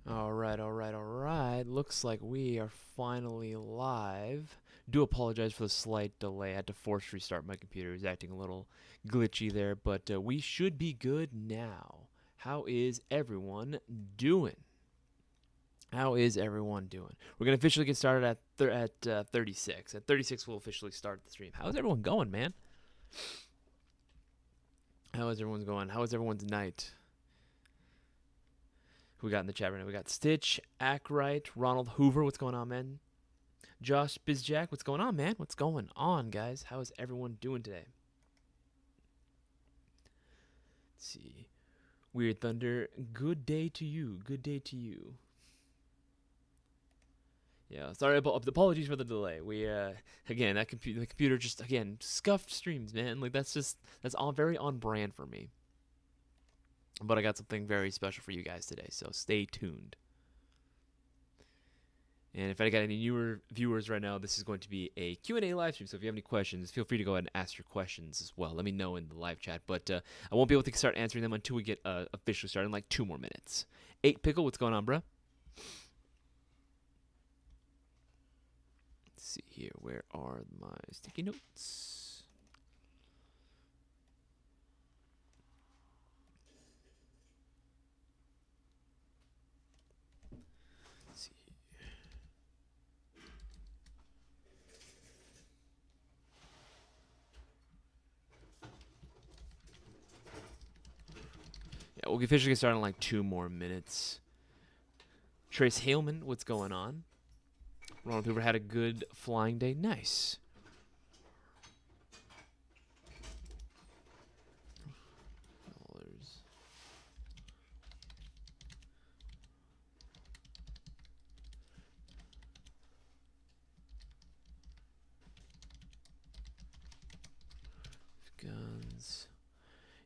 All right, all right, all right. Looks like we are finally live. Do apologize for the slight delay. I had to force restart my computer. It was acting a little glitchy there, but we should be good now. How is everyone doing? How is everyone doing? We're gonna officially get started at 36. At 36, we'll officially start the stream. How's everyone going, man? How is everyone's going? How is everyone's night? Who we got in the chat right now? We got Stitch, Ackright, Ronald Hoover. What's going on, man? Josh Bizjack, what's going on, man? What's going on, guys? How is everyone doing today? Let's see. Weird Thunder, good day to you. Good day to you. Yeah, sorry. Apologies for the delay. We again, the computer just again scuffed streams, man. Like that's all very on brand for me. But I got something very special for you guys today, so stay tuned. And if I got any newer viewers right now, this is going to be a Q&A live stream. So if you have any questions, feel free to go ahead and ask your questions as well. Let me know in the live chat. But I won't be able to start answering them until we get officially started in like 2 more minutes. 8 Pickle, what's going on, bruh? Let's see here. Where are my sticky notes? Yeah, we'll officially get started in like 2 more minutes. Trace Haleman, what's going on? Ronald Hoover had a good flying day. Nice. Guns.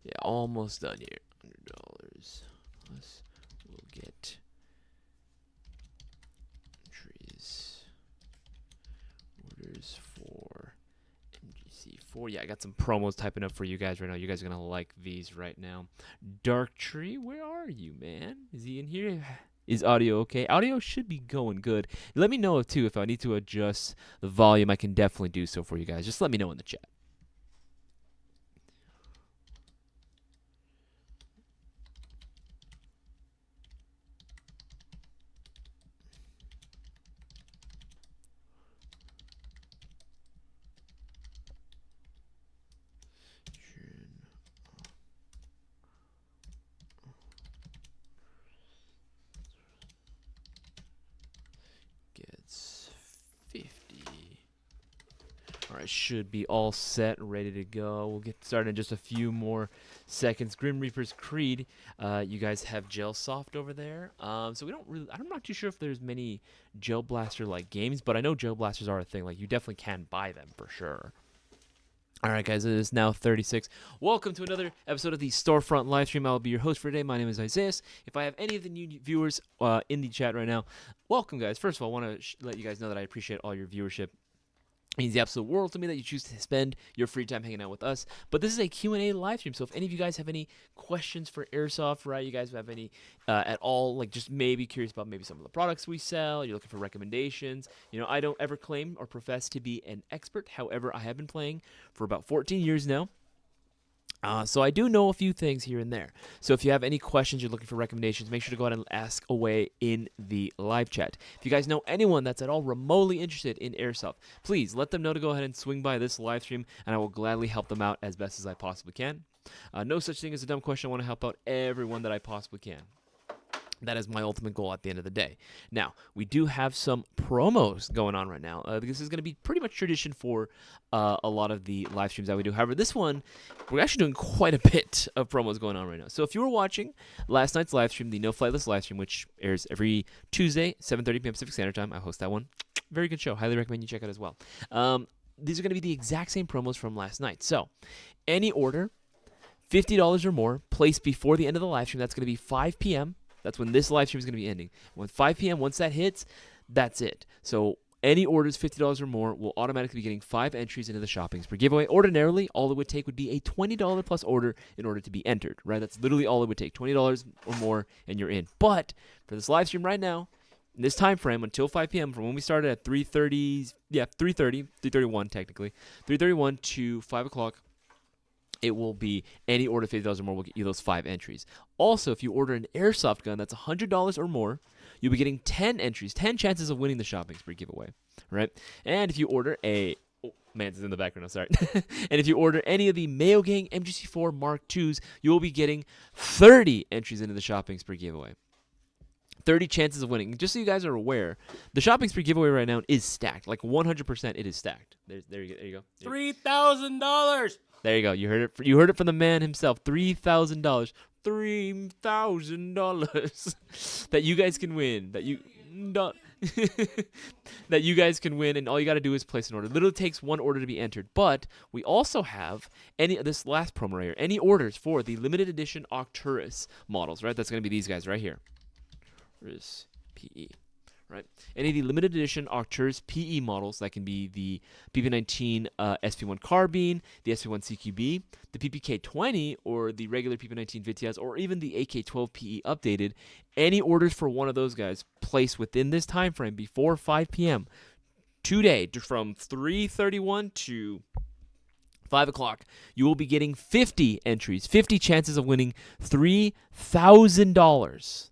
Yeah, almost done here. $100 plus we'll get trees. Orders for MGC4. Yeah, I got some promos typing up for you guys right now. You guys are gonna like these right now. Dark Tree, where are you, man? Is he in here? Is audio okay? Audio should be going good. Let me know too if I need to adjust the volume. I can definitely do so for you guys. Just let me know in the chat. Gets 50. All right, should be all set, ready to go. We'll get started in just a few more seconds. Grim Reaper's Creed, you guys have Gel Soft over there. So we don't really, I'm not too sure if there's many Gel Blaster like games, but I know Gel Blasters are a thing. Like you definitely can buy them for sure. All right, guys, it is now 36. Welcome to another episode of the Storefront live stream. I will be your host for today. My name is Isaias. If I have any of the new viewers in the chat right now, welcome, guys. First of all, I want to let you guys know that I appreciate all your viewership. It means the absolute world to me that you choose to spend your free time hanging out with us. But this is a Q&A live stream, so if any of you guys have any questions for Airsoft, right, you guys have any at all, like just maybe curious about maybe some of the products we sell, you're looking for recommendations. You know, I don't ever claim or profess to be an expert. However, I have been playing for about 14 years now. So I do know a few things here and there. So if you have any questions, you're looking for recommendations, make sure to go ahead and ask away in the live chat. If you guys know anyone that's at all remotely interested in Airsoft, please let them know to go ahead and swing by this live stream, and I will gladly help them out as best as I possibly can. No such thing as a dumb question. I want to help out everyone that I possibly can. That is my ultimate goal at the end of the day. Now, we do have some promos going on right now. This is going to be pretty much tradition for a lot of the live streams that we do. However, this one, we're actually doing quite a bit of promos going on right now. So if you were watching last night's live stream, the No Flight List live stream, which airs every Tuesday, 7:30 p.m. Pacific Standard Time. I host that one. Very good show. Highly recommend you check it as well. These are going to be the exact same promos from last night. So any order, $50 or more, placed before the end of the live stream, that's going to be 5 p.m., That's when this live stream is going to be ending. When 5 p.m., once that hits, that's it. So Any orders $50 or more will automatically be getting 5 entries into the shopping spree giveaway. Ordinarily, all it would take would be a $20 plus order in order to be entered, right? That's literally all it would take, $20 or more, and you're in. But for this live stream right now, in this time frame until 5 p.m. from when we started at 3:31 technically, 3:31 to 5 o'clock, it will be any order $50 or more will get you those 5 entries. Also, if you order an airsoft gun that's $100 or more, you'll be getting 10 entries, 10 chances of winning the shopping spree giveaway, right? And if you order a... Oh, man, it's in the background. I'm sorry. And if you order any of the Mayo Gang MGC4 Mark IIs, you will be getting 30 entries into the shopping spree giveaway. 30 chances of winning. Just so you guys are aware, the shopping spree giveaway right now is stacked. Like 100% it is stacked. There you go. $3,000. There you go. You heard it. You heard it from the man himself. $3,000. $3,000 that you guys can win. That you guys can win, and all you got to do is place an order. It literally takes one order to be entered. But we also have this last promo right here. Any orders for the limited edition Arcturus models, right? That's going to be these guys right here. Arcturus PE. Right? Any of the limited edition Arcturus PE models, that can be the PP19 SP1 Carbine, the SP1 CQB, the PPK20, or the regular PP19 Vitiaz, or even the AK12 PE updated. Any orders for one of those guys placed within this time frame before 5 p.m. today, from 3:31 to 5 o'clock, you will be getting 50 entries, 50 chances of winning $3,000.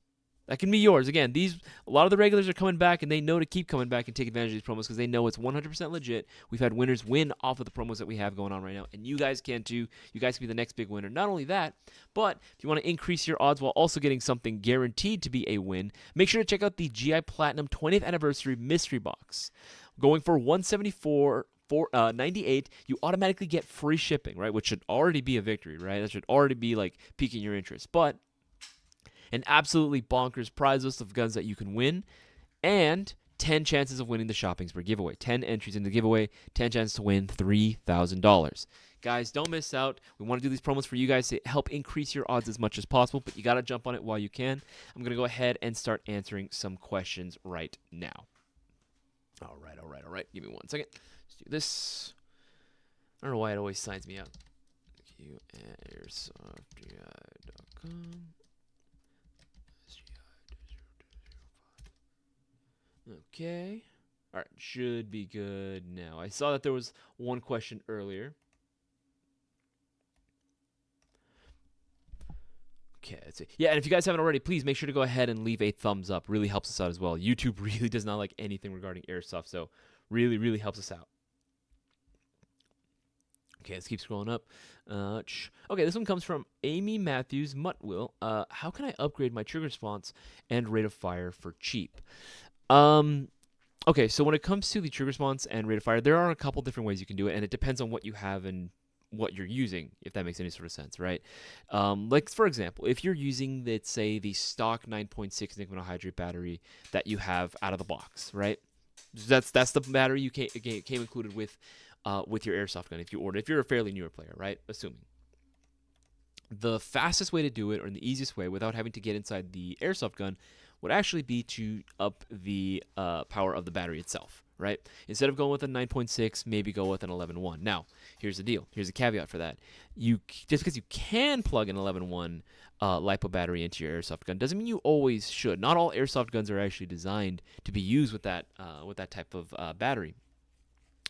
That can be yours. Again, a lot of the regulars are coming back, and they know to keep coming back and take advantage of these promos because they know it's 100% legit. We've had winners win off of the promos that we have going on right now, and you guys can too. You guys can be the next big winner. Not only that, but if you want to increase your odds while also getting something guaranteed to be a win, make sure to check out the GI Platinum 20th Anniversary Mystery Box. Going for $174.98, you automatically get free shipping, right? Which should already be a victory, right? That should already be like piquing your interest. But an absolutely bonkers prize list of guns that you can win, and 10 chances of winning the shopping spree giveaway. 10 entries in the giveaway, 10 chances to win $3,000. Guys, don't miss out. We want to do these promos for you guys to help increase your odds as much as possible, but you got to jump on it while you can. I'm going to go ahead and start answering some questions right now. All right. Give me 1 second. Let's do this. I don't know why it always signs me out. airsofting.com. Okay. All right, should be good now. I saw that there was one question earlier. Okay, let's see. Yeah, and if you guys haven't already, please make sure to go ahead and leave a thumbs up. Really helps us out as well. YouTube really does not like anything regarding airsoft, so really, really helps us out. Okay, let's keep scrolling up. Okay, this one comes from Amy Matthews Mutwill. How can I upgrade my trigger response and rate of fire for cheap? Okay, so when it comes to the trigger response and rate of fire, there are a couple different ways you can do it, and it depends on what you have and what you're using, if that makes any sort of sense, right? Like, for example, if you're using, let's say, the stock 9.6 nickel monohydrate battery that you have out of the box, right? That's the battery you came included with your airsoft gun if you're a fairly newer player, right? Assuming. The fastest way to do it, or the easiest way without having to get inside the airsoft gun, would actually be to up the power of the battery itself, right? Instead of going with a 9.6, maybe go with an 11.1. Now, here's the deal. Here's a caveat for that. Just because you can plug an 11.1 LiPo battery into your airsoft gun doesn't mean you always should. Not all airsoft guns are actually designed to be used with that type of battery.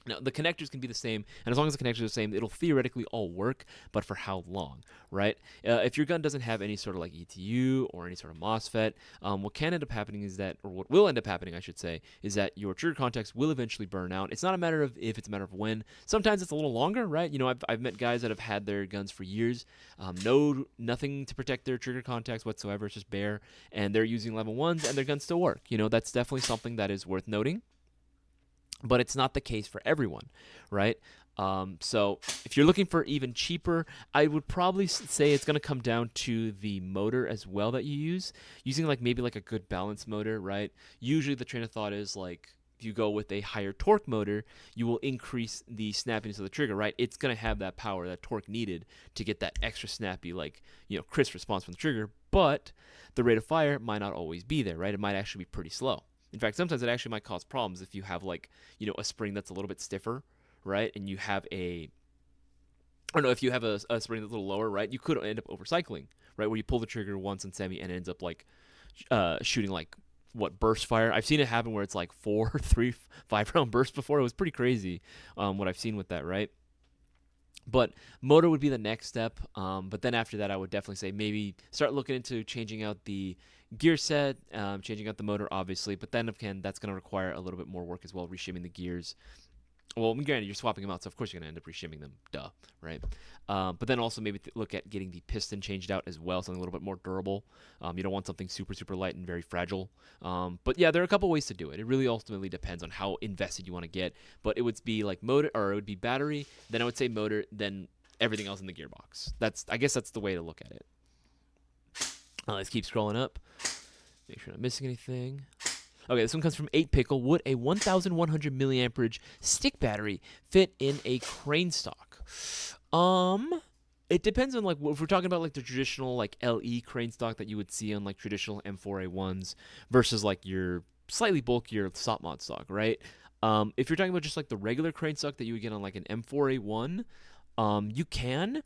Now, the connectors can be the same, and as long as the connectors are the same, it'll theoretically all work, but for how long, right? If your gun doesn't have any sort of like ETU or any sort of MOSFET, what can end up happening is that, or what will end up happening, I should say, is that your trigger contacts will eventually burn out. It's not a matter of if, it's a matter of when. Sometimes it's a little longer, right? You know, I've met guys that have had their guns for years, nothing to protect their trigger contacts whatsoever, it's just bare, and they're using 11.1s, and their guns still work. You know, that's definitely something that is worth noting. But it's not the case for everyone, right? So if you're looking for even cheaper, I would probably say it's going to come down to the motor as well that you use. Using maybe a good balance motor, right? Usually the train of thought is if you go with a higher torque motor, you will increase the snappiness of the trigger, right? It's going to have that power, that torque needed to get that extra snappy, crisp response from the trigger. But the rate of fire might not always be there, right? It might actually be pretty slow. In fact, sometimes it actually might cause problems if you have like, a spring that's a little bit stiffer, right? And you have or no, if you have a spring that's a little lower, right? You could end up overcycling, right? Where you pull the trigger once on semi and it ends up like shooting like what burst fire. I've seen it happen where it's like 4, 3, 5 round bursts before. It was pretty crazy what I've seen with that, right? But motor would be the next step. But then after that, I would definitely say maybe start looking into changing out the gear set, changing out the motor, obviously. But then again, that's going to require a little bit more work as well, reshimming the gears. Well, granted, you're swapping them out, so of course you're going to end up reshimming them. Duh, right? But then also maybe look at getting the piston changed out as well, something a little bit more durable. You don't want something super, super light and very fragile. But yeah, there are a couple ways to do it. It really ultimately depends on how invested you want to get. But it would be like motor, or it would be battery. Then I would say motor, then everything else in the gearbox. I guess that's the way to look at it. Let's keep scrolling up. Make sure I'm not missing anything. Okay, this one comes from 8 Pickle. Would a 1,100 milliamperage stick battery fit in a crane stock? It depends on like if we're talking about like the traditional like LE crane stock that you would see on like traditional M4A1s versus like your slightly bulkier SOP mod stock, right? If you're talking about just like the regular crane stock that you would get on like an M4A1, you can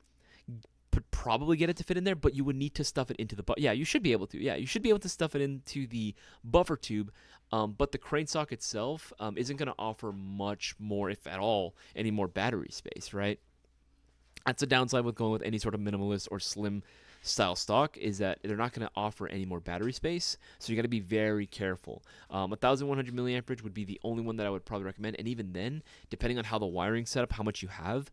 probably get it to fit in there, but you would need to stuff it into the yeah, you should be able to. Yeah, you should be able to stuff it into the buffer tube, but the crane stock itself isn't going to offer much more, if at all, any more battery space, right? That's a downside with going with any sort of minimalist or slim style stock, is that they're not going to offer any more battery space, so you got to be very careful. 1,100 milliamperage would be the only one that I would probably recommend, and even then, depending on how the wiring setup, how much you have,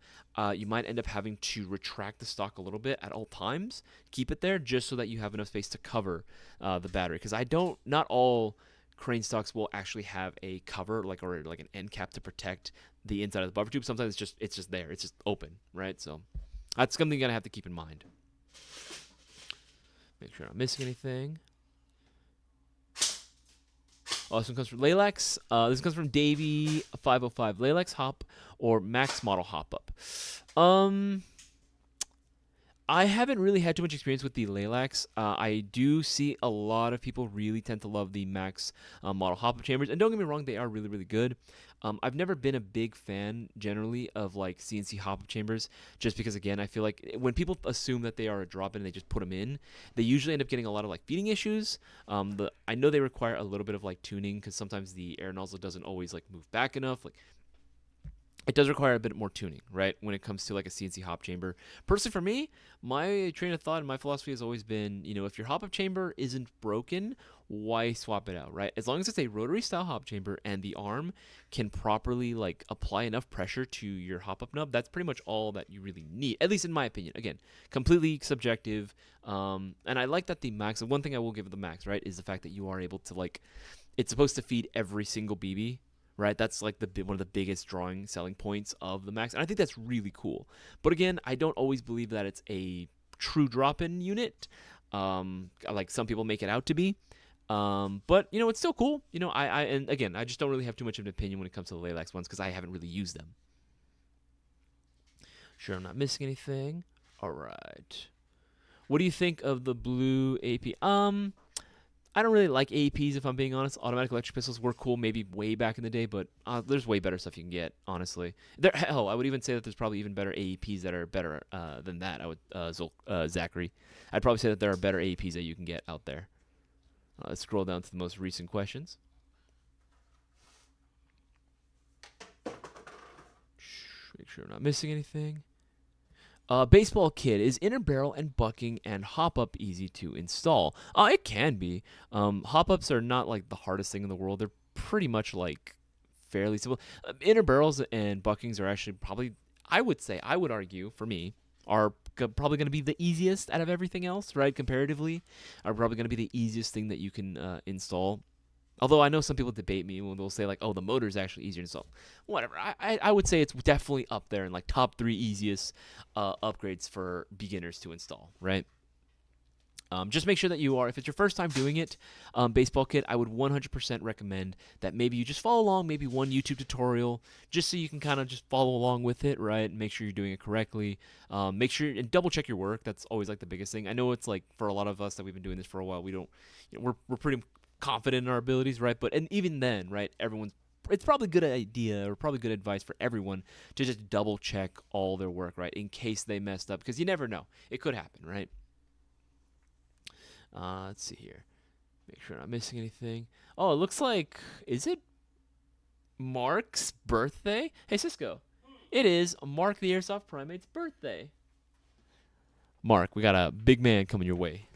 you might end up having to retract the stock a little bit at all times, keep it there just so that you have enough space to cover the battery, because not all crane stocks will actually have a cover or like an end cap to protect the inside of the buffer tube. Sometimes it's just there, it's just open, right? So that's something you're gonna have to keep in mind. Make sure I'm not missing anything. Oh, this one comes from Lalex. This comes from Davey505. Lalex hop or max model hop up? I haven't really had too much experience with the Lalax. I do see a lot of people really tend to love the max model hop-up chambers, and don't get me wrong, they are really, really good. I've never been a big fan, generally, of like CNC hop-up chambers, just because, again, I feel like when people assume that they are a drop-in and they just put them in, they usually end up getting a lot of like feeding issues. I know they require a little bit of like tuning, because sometimes the air nozzle doesn't always like move back enough. Like, it does require a bit more tuning, right, when it comes to like a CNC hop chamber. Personally, for me, my train of thought and my philosophy has always been, if your hop-up chamber isn't broken, why swap it out, right? As long as it's a rotary style hop chamber and the arm can properly like apply enough pressure to your hop-up nub, that's pretty much all that you really need, at least in my opinion. Again, completely subjective. And I like that the Max, one thing I will give the Max, right, is the fact that you are able to like, it's supposed to feed every single BB. Right, that's like one of the biggest selling points of the Max, and I think that's really cool. But again, I don't always believe that it's a true drop-in unit, like some people make it out to be. But it's still cool. And again, I just don't really have too much of an opinion when it comes to the Lalax ones because I haven't really used them. Sure, I'm not missing anything. All right. What do you think of the blue AP? I don't really like AEPs, if I'm being honest. Automatic electric pistols were cool maybe way back in the day, but there's way better stuff you can get, honestly. I would even say that there's probably even better AEPs that are better than that. Zachary. I'd probably say that there are better AEPs that you can get out there. Let's scroll down to the most recent questions. Make sure I'm not missing anything. Baseball Kid, is inner barrel and bucking and hop-up easy to install? It can be. Hop-ups are not like the hardest thing in the world. They're pretty much like fairly simple. Inner barrels and buckings are actually probably, I would argue, for me, are probably going to be the easiest out of everything else, right? Comparatively, are probably going to be the easiest thing that you can install. Although I know some people debate me when they'll say like, "Oh, the motor is actually easier to install." Whatever. I would say it's definitely up there in like top 3 easiest upgrades for beginners to install. Right. Just make sure that if it's your first time doing it, Baseball Kit, I would 100% recommend that maybe you just follow along, maybe one YouTube tutorial, just so you can kind of just follow along with it, right? Make sure you're doing it correctly. Make sure and double check your work. That's always like the biggest thing. I know it's like for a lot of us that we've been doing this for a while, we're pretty confident in our abilities, right? But and even then, right, it's probably a good idea or probably good advice for everyone to just double check all their work, right, in case they messed up, because you never know. It could happen, right? Let's see here. Make sure I'm not missing anything. Oh, it looks like, is it Mark's birthday? Hey, Cisco. It is Mark the Airsoft Primate's birthday. Mark, we got a big man coming your way.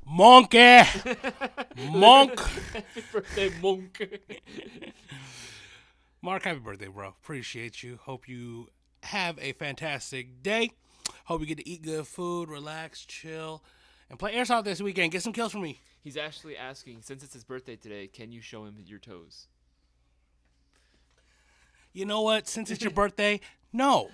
Monkey! Monk! Happy birthday, Monk. Mark, happy birthday, bro. Appreciate you. Hope you have a fantastic day. Hope you get to eat good food, relax, chill, and play Airsoft this weekend. Get some kills for me. He's actually asking, since it's his birthday today, can you show him your toes? You know what? Since it's your birthday, no.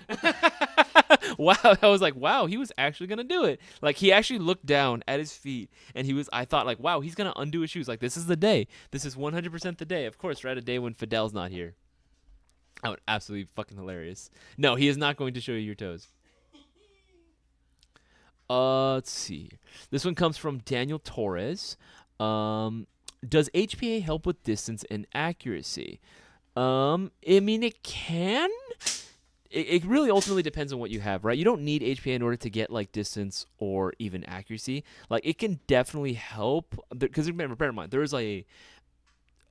Wow, I was like, wow, he was actually gonna do it. Like, he actually looked down at his feet, and I thought, like, wow, he's gonna undo his shoes. Like, this is the day. This is 100% the day. Of course, right, a day when Fidel's not here. That would absolutely fucking hilarious. No, he is not going to show you your toes. Let's see. This one comes from Daniel Torres. Does HPA help with distance and accuracy? I mean, it can. It really ultimately depends on what you have, right? You don't need HPA in order to get like distance or even accuracy. Like, it can definitely help, because remember, bear in mind, there is a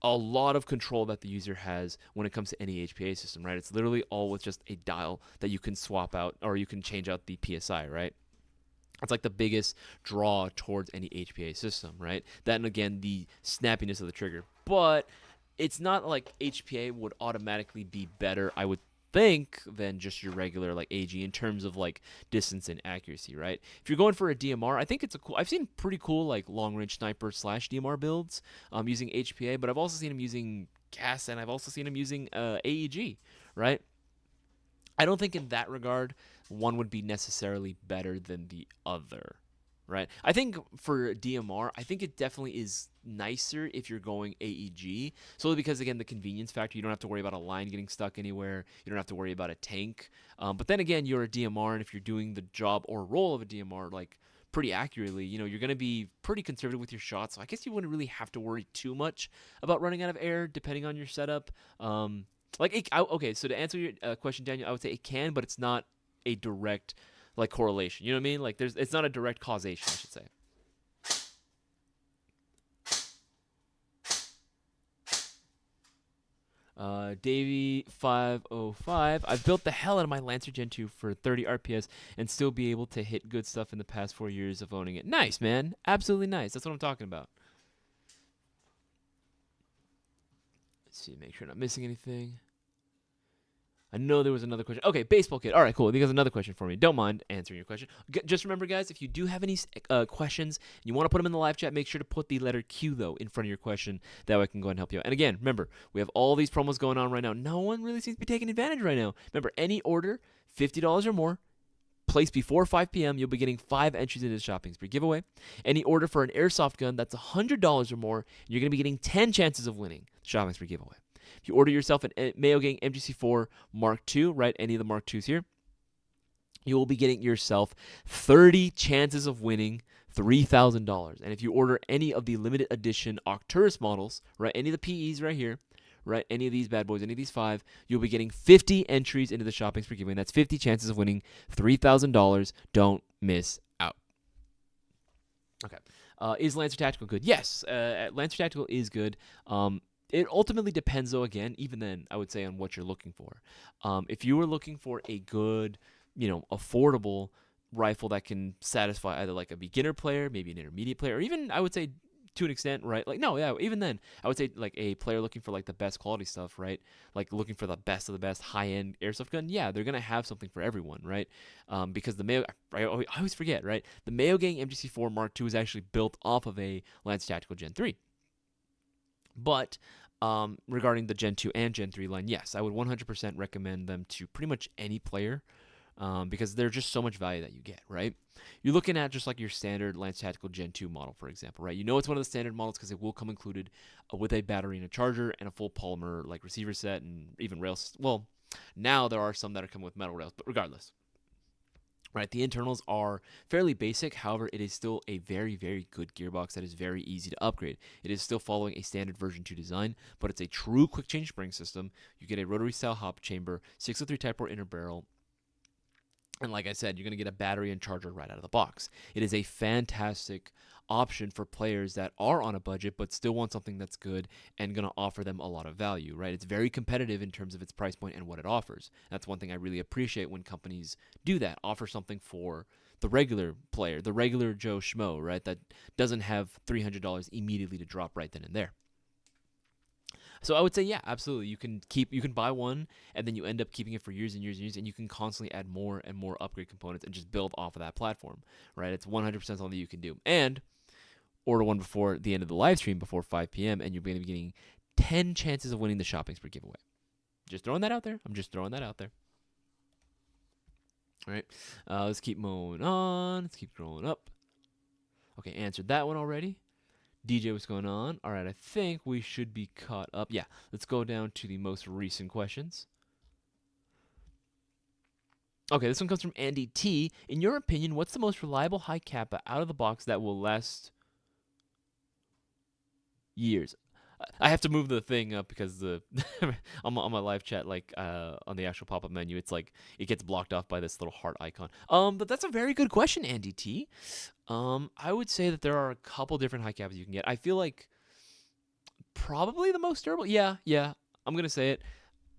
lot of control that the user has when it comes to any HPA system, right? It's literally all with just a dial that you can swap out, or you can change out the PSI, right? It's like the biggest draw towards any HPA system, right? That, and again, the snappiness of the trigger. But it's not like HPA would automatically be better, I would think, than just your regular like AG in terms of like distance and accuracy, right? If you're going for a DMR, I think it's I've seen pretty cool like long range sniper / DMR builds using HPA, but I've also seen them using gas, and I've also seen them using AEG, right? I don't think in that regard one would be necessarily better than the other, right? I think for DMR, I think it definitely is nicer if you're going AEG, solely because, again, the convenience factor. You don't have to worry about a line getting stuck anywhere. You don't have to worry about a tank. But then again, you're a DMR, and if you're doing the job or role of a DMR, like, pretty accurately, you're going to be pretty conservative with your shots. So I guess you wouldn't really have to worry too much about running out of air, depending on your setup. Okay, so to answer your question, Daniel, I would say it can, but it's not a direct like correlation. You know what I mean? Like, it's not a direct causation, I should say. Davey 505. I've built the hell out of my Lancer Gen 2 for 30 RPS and still be able to hit good stuff in the past 4 years of owning it. Nice, man. Absolutely nice. That's what I'm talking about. Let's see, make sure I'm not missing anything. I know there was another question. Okay, baseball kid. All right, cool. There's another question for me. Don't mind answering your question. Just remember, guys, if you do have any questions and you want to put them in the live chat, make sure to put the letter Q, though, in front of your question. That way I can go ahead and help you out. And again, remember, we have all these promos going on right now. No one really seems to be taking advantage right now. Remember, any order, $50 or more, placed before 5 p.m., you'll be getting 5 entries into the shopping spree giveaway. Any order for an airsoft gun that's $100 or more, you're going to be getting 10 chances of winning the shopping spree giveaway. If you order yourself an Mayo Gang MGC4 Mark II, right, any of the Mark IIs here, you will be getting yourself 30 chances of winning $3,000. And if you order any of the limited edition Arcturus models, right, any of the PEs right here, right, any of these bad boys, any of these 5, you'll be getting 50 entries into the shopping spree giveaway. And that's 50 chances of winning $3,000. Don't miss out. Okay. Is Lancer Tactical good? Yes, Lancer Tactical is good. It ultimately depends, though, again, even then, I would say, on what you're looking for. If you were looking for a good, affordable rifle that can satisfy either like a beginner player, maybe an intermediate player, or even, I would say, to an extent, right? Like, no, yeah, even then, I would say like a player looking for like the best quality stuff, right? Like looking for the best of the best high-end airsoft gun. Yeah, they're going to have something for everyone, right? Because the Mayo, I always forget, right? The Mayo Gang MGC4 Mark II is actually built off of a Lancer Tactical Gen 3. But regarding the Gen 2 and Gen 3 line, yes, I would 100% recommend them to pretty much any player because there's just so much value that you get, right? You're looking at just like your standard Lance Tactical Gen 2 model, for example, right? You know it's one of the standard models because it will come included with a battery and a charger and a full polymer like receiver set and even rails. Well, now there are some that are coming with metal rails, but regardless. Right, the internals are fairly basic. However, it is still a very, very good gearbox that is very easy to upgrade. It is still following a standard version 2 design, but it's a true quick change spring system. You get a rotary style hop chamber, 603 Type 4 inner barrel, and like I said, you're going to get a battery and charger right out of the box. It is a fantastic option for players that are on a budget but still want something that's good and going to offer them a lot of value, right? It's very competitive in terms of its price point and what it offers. That's one thing I really appreciate when companies do that, offer something for the regular player, the regular Joe Schmo, right? That doesn't have $300 immediately to drop right then and there. So I would say, yeah, absolutely. You can buy one, and then you end up keeping it for years and years and years, and you can constantly add more and more upgrade components and just build off of that platform, right? It's 100% something that you can do. And order one before the end of the live stream, before 5 p.m., and you're going to be getting 10 chances of winning the shopping spree giveaway. Just throwing that out there. I'm just throwing that out there. All right, let's keep moving on. Let's keep scrolling up. Okay, answered that one already. DJ, what's going on? All right, I think we should be caught up. Yeah, let's go down to the most recent questions. Okay, this one comes from Andy T. In your opinion, what's the most reliable high kappa out of the box that will last years? I have to move the thing up because the on my live chat, like on the actual pop-up menu, it's like it gets blocked off by this little heart icon. But that's a very good question, Andy T. I would say that there are a couple different high kappas you can get. I feel like probably the most durable. Yeah, I'm gonna say it.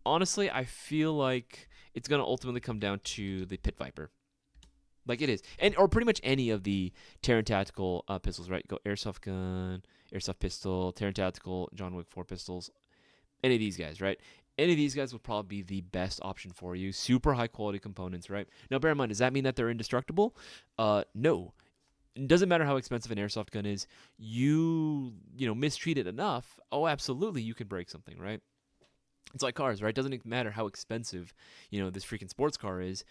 Honestly, I feel like it's gonna ultimately come down to the Pit Viper. Like it is, or pretty much any of the Terran Tactical pistols, right? Go Airsoft gun, Airsoft pistol, Terran Tactical, John Wick 4 pistols. Any of these guys, right? Any of these guys will probably be the best option for you. Super high quality components, right? Now, bear in mind, does that mean that they're indestructible? No. It doesn't matter how expensive an airsoft gun is. You mistreat it enough. Oh, absolutely, you can break something, right? It's like cars, right? Doesn't matter how expensive, this freaking sports car is.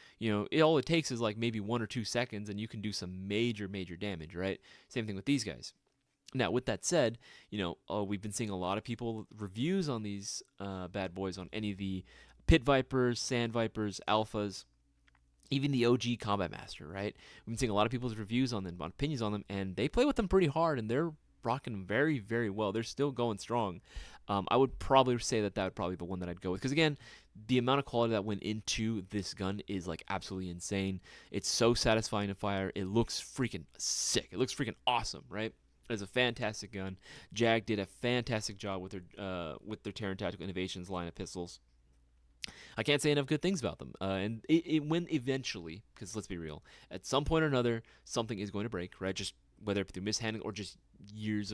All it takes is like maybe 1 or 2 seconds, and you can do some major, major damage, right? Same thing with these guys. Now, with that said, we've been seeing a lot of people reviews on these bad boys, on any of the Pit Vipers, Sand Vipers, Alphas, even the OG Combat Master, right? We've been seeing a lot of people's reviews on them, opinions on them, and they play with them pretty hard, and they're rocking very, very well. They're still going strong. I would probably say that would probably be the one that I'd go with, because again, the amount of quality that went into this gun is like absolutely insane. It's so satisfying to fire. It looks freaking sick. It looks freaking awesome, right? It's a fantastic gun. Jag did a fantastic job with their Terran Tactical Innovations line of pistols. I can't say enough good things about them. And it when eventually, because let's be real, at some point or another, something is going to break, right? Just whether through mishandling or just years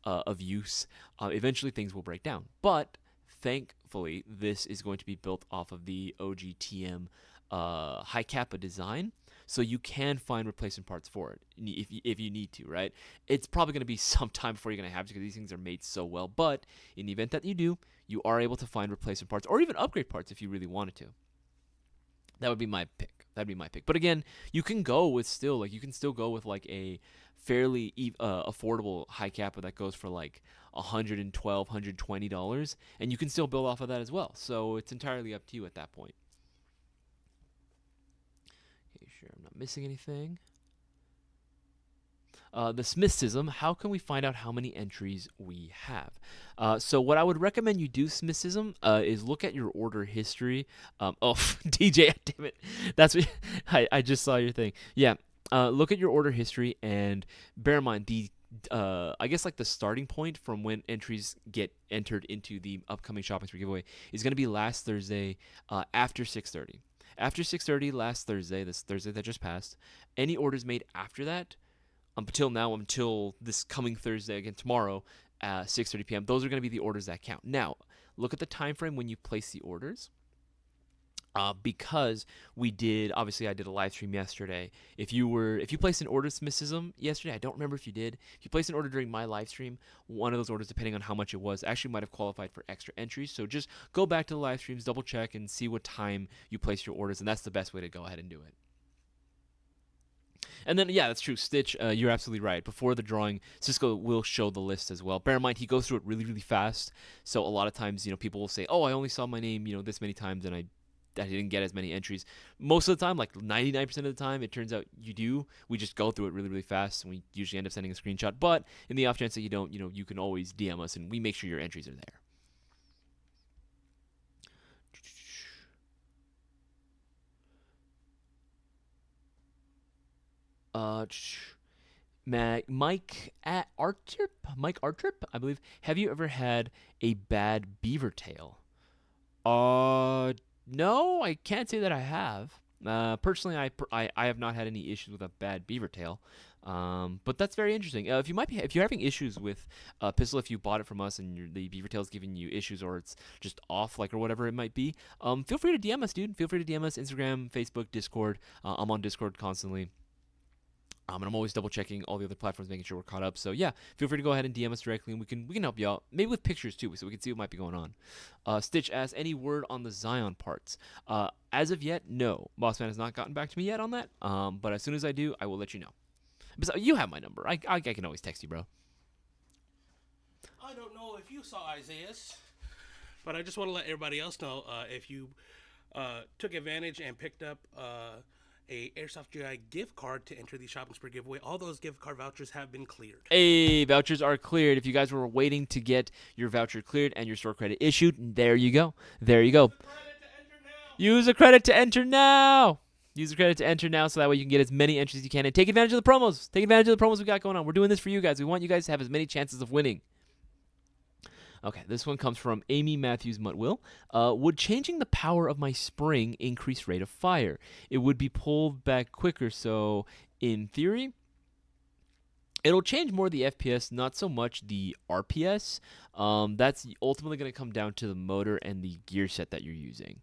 of use, eventually things will break down. But thankfully, this is going to be built off of the OGTM high kappa design, so you can find replacement parts for it if you need to, right? It's probably going to be some time before you're going to have to, because these things are made so well. But in the event that you do, you are able to find replacement parts or even upgrade parts if you really wanted to. That would be my pick. That'd be my pick. But again, you can go with like a fairly affordable high kappa that goes for like $112, $120, and you can still build off of that as well. So it's entirely up to you at that point. Okay, sure, I'm not missing anything. The Smithsism, how can we find out how many entries we have? So what I would recommend you do, Smithsism, is look at your order history. DJ, damn it. That's what I just saw your thing. Yeah, look at your order history and bear in mind I guess like the starting point from when entries get entered into the upcoming shopping spree giveaway is going to be last Thursday after 6:30. After 6:30 last Thursday, this Thursday that just passed, any orders made after that, until this coming Thursday, again tomorrow, 6:30 p.m. Those are going to be the orders that count. Now, look at the time frame when you place the orders. Because I did a live stream yesterday. If you placed an order, Smithsism, yesterday, I don't remember if you did. If you placed an order during my live stream, one of those orders, depending on how much it was, actually might have qualified for extra entries. So just go back to the live streams, double check, and see what time you placed your orders, and that's the best way to go ahead and do it. And then, yeah, that's true. Stitch, you're absolutely right. Before the drawing, Cisco will show the list as well. Bear in mind, he goes through it really, really fast. So a lot of times, people will say, oh, I only saw my name, this many times, and I I didn't get as many entries. Most of the time, like 99% of the time, it turns out you do. We just go through it really, really fast, and we usually end up sending a screenshot. But in the off chance that you don't, you can always DM us, and we make sure your entries are there. Uh, Mike at Mike Artrip, I believe. Have you ever had a bad beaver tail? No, I can't say that I have. Personally, I have not had any issues with a bad beaver tail. But that's very interesting. If you're having issues with a pistol, if you bought it from us and the beaver tail is giving you issues, or it's just off, like, or whatever it might be, feel free to DM us, dude. Feel free to DM us, Instagram, Facebook, Discord. I'm on Discord constantly. And I'm always double checking all the other platforms, making sure we're caught up. So yeah, feel free to go ahead and DM us directly, and we can help you out, maybe with pictures too, so we can see what might be going on. Stitch asks, any word on the Zion parts? As of yet, no. Bossman has not gotten back to me yet on that. But as soon as I do, I will let you know. Besides, you have my number. I can always text you, bro. I don't know if you saw Isaias, but I just want to let everybody else know, if you took advantage and picked up a Airsoft GI gift card to enter the shopping spree giveaway, all those gift card vouchers have been cleared. Hey, vouchers are cleared. If you guys were waiting to get your voucher cleared and your store credit issued, there you go. There you go. Use a credit to enter now. Use a credit to enter now, so that way you can get as many entries as you can and take advantage of the promos. Take advantage of the promos we got going on. We're doing this for you guys. We want you guys to have as many chances of winning. Okay, this one comes from Amy Matthews Mutwill. Would changing the power of my spring increase rate of fire? It would be pulled back quicker, so in theory, it'll change more the FPS, not so much the RPS. That's ultimately going to come down to the motor and the gear set that you're using.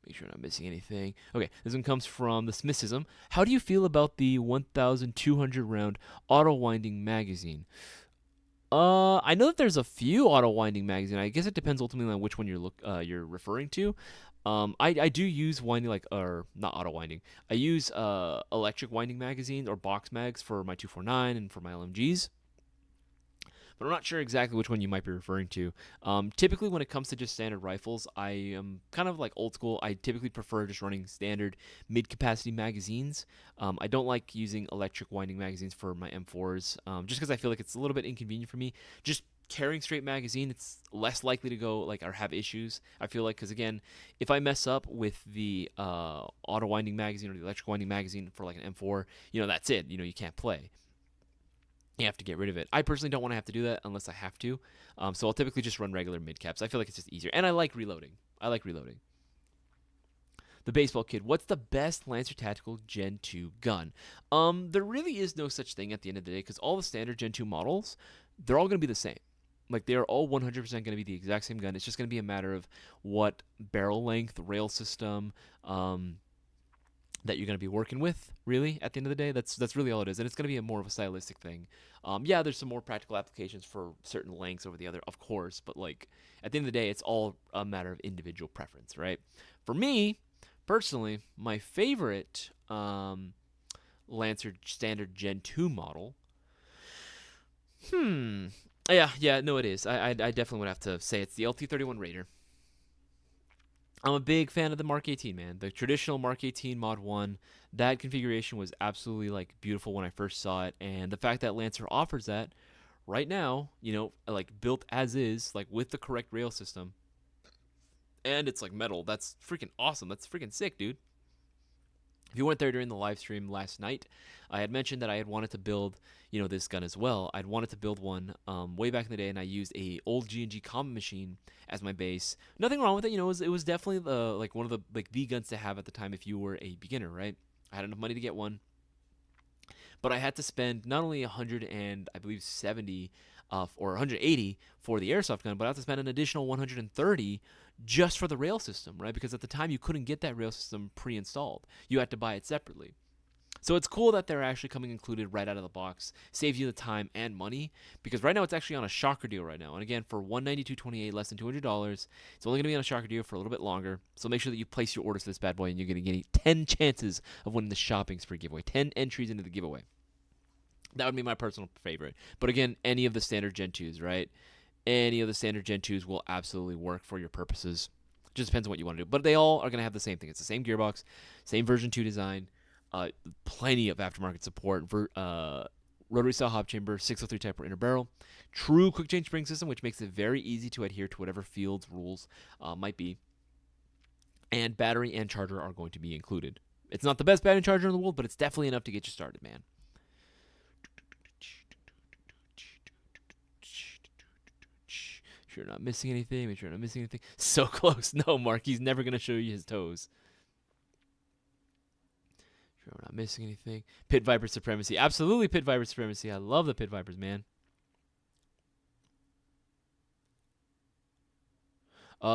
Make sure I'm not missing anything. Okay, this one comes from the Smithsism. How do you feel about the 1,200 round auto winding magazine? I know that there's a few auto winding magazines. I guess it depends ultimately on which one you're referring to. I do use winding, like, or not auto winding. I use electric winding magazines or box mags for my 249 and for my LMGs. But I'm not sure exactly which one you might be referring to. Typically, when it comes to just standard rifles, I am kind of like old school. I typically prefer just running standard mid-capacity magazines. I don't like using electric winding magazines for my M4s, just because I feel like it's a little bit inconvenient for me. Just carrying straight magazine, it's less likely to go, like, or have issues, I feel like, because again, if I mess up with the auto winding magazine or the electric winding magazine for like an M4, that's it. You can't play. You have to get rid of it. I personally don't want to have to do that unless I have to. So I'll typically just run regular mid-caps. I feel like it's just easier. And I like reloading. The Baseball Kid. What's the best Lancer Tactical Gen 2 gun? There really is no such thing at the end of the day, because all the standard Gen 2 models, they're all going to be the same. Like, they are all 100% going to be the exact same gun. It's just going to be a matter of what barrel length, rail system, that you're going to be working with, really, at the end of the day. That's really all it is, and it's going to be more of a stylistic thing. Yeah, there's some more practical applications for certain lengths over the other, of course, but, like, at the end of the day, it's all a matter of individual preference, right? For me, personally, my favorite Lancer standard Gen 2 model, yeah, no, it is. I definitely would have to say it's the LT-31 Raider. I'm a big fan of the Mark 18, man. The traditional Mark 18 Mod 1, that configuration was absolutely, like, beautiful when I first saw it. And the fact that Lancer offers that right now, like, built as is, like, with the correct rail system, and it's, like, metal, that's freaking awesome. That's freaking sick, dude. If you weren't there during the live stream last night, I had mentioned that I had wanted to build, this gun as well. I'd wanted to build one way back in the day, and I used a old G&G Combat machine as my base. Nothing wrong with it. It was definitely one of the guns to have at the time if you were a beginner, right? I had enough money to get one, but I had to spend not only 170 or 180 for the airsoft gun, but I had to spend an additional 130 just for the rail system, right? Because at the time you couldn't get that rail system pre-installed. You had to buy it separately. So it's cool that they're actually coming included right out of the box. Saves you the time and money, because right now it's actually on a shocker deal right now. And again, for $192.28, less than $200, it's only going to be on a shocker deal for a little bit longer. So make sure that you place your orders for this bad boy, and you're going to get 10 chances of winning the shopping spree giveaway. 10 entries into the giveaway. That would be my personal favorite. But again, any of the standard Gen 2s, right? Any of the standard Gen 2s will absolutely work for your purposes. Just depends on what you want to do. But they all are going to have the same thing. It's the same gearbox, same version 2 design, plenty of aftermarket support, rotary style hop chamber, 603 type or inner barrel, true quick change spring system, which makes it very easy to adhere to whatever field's rules might be. And battery and charger are going to be included. It's not the best battery and charger in the world, but it's definitely enough to get you started, man. Sure, you're not missing anything. Make sure you're not missing anything. So close. No, Mark, he's never going to show you his toes. Sure, we're not missing anything. Pit Viper Supremacy. Absolutely Pit Viper Supremacy. I love the Pit Vipers, man.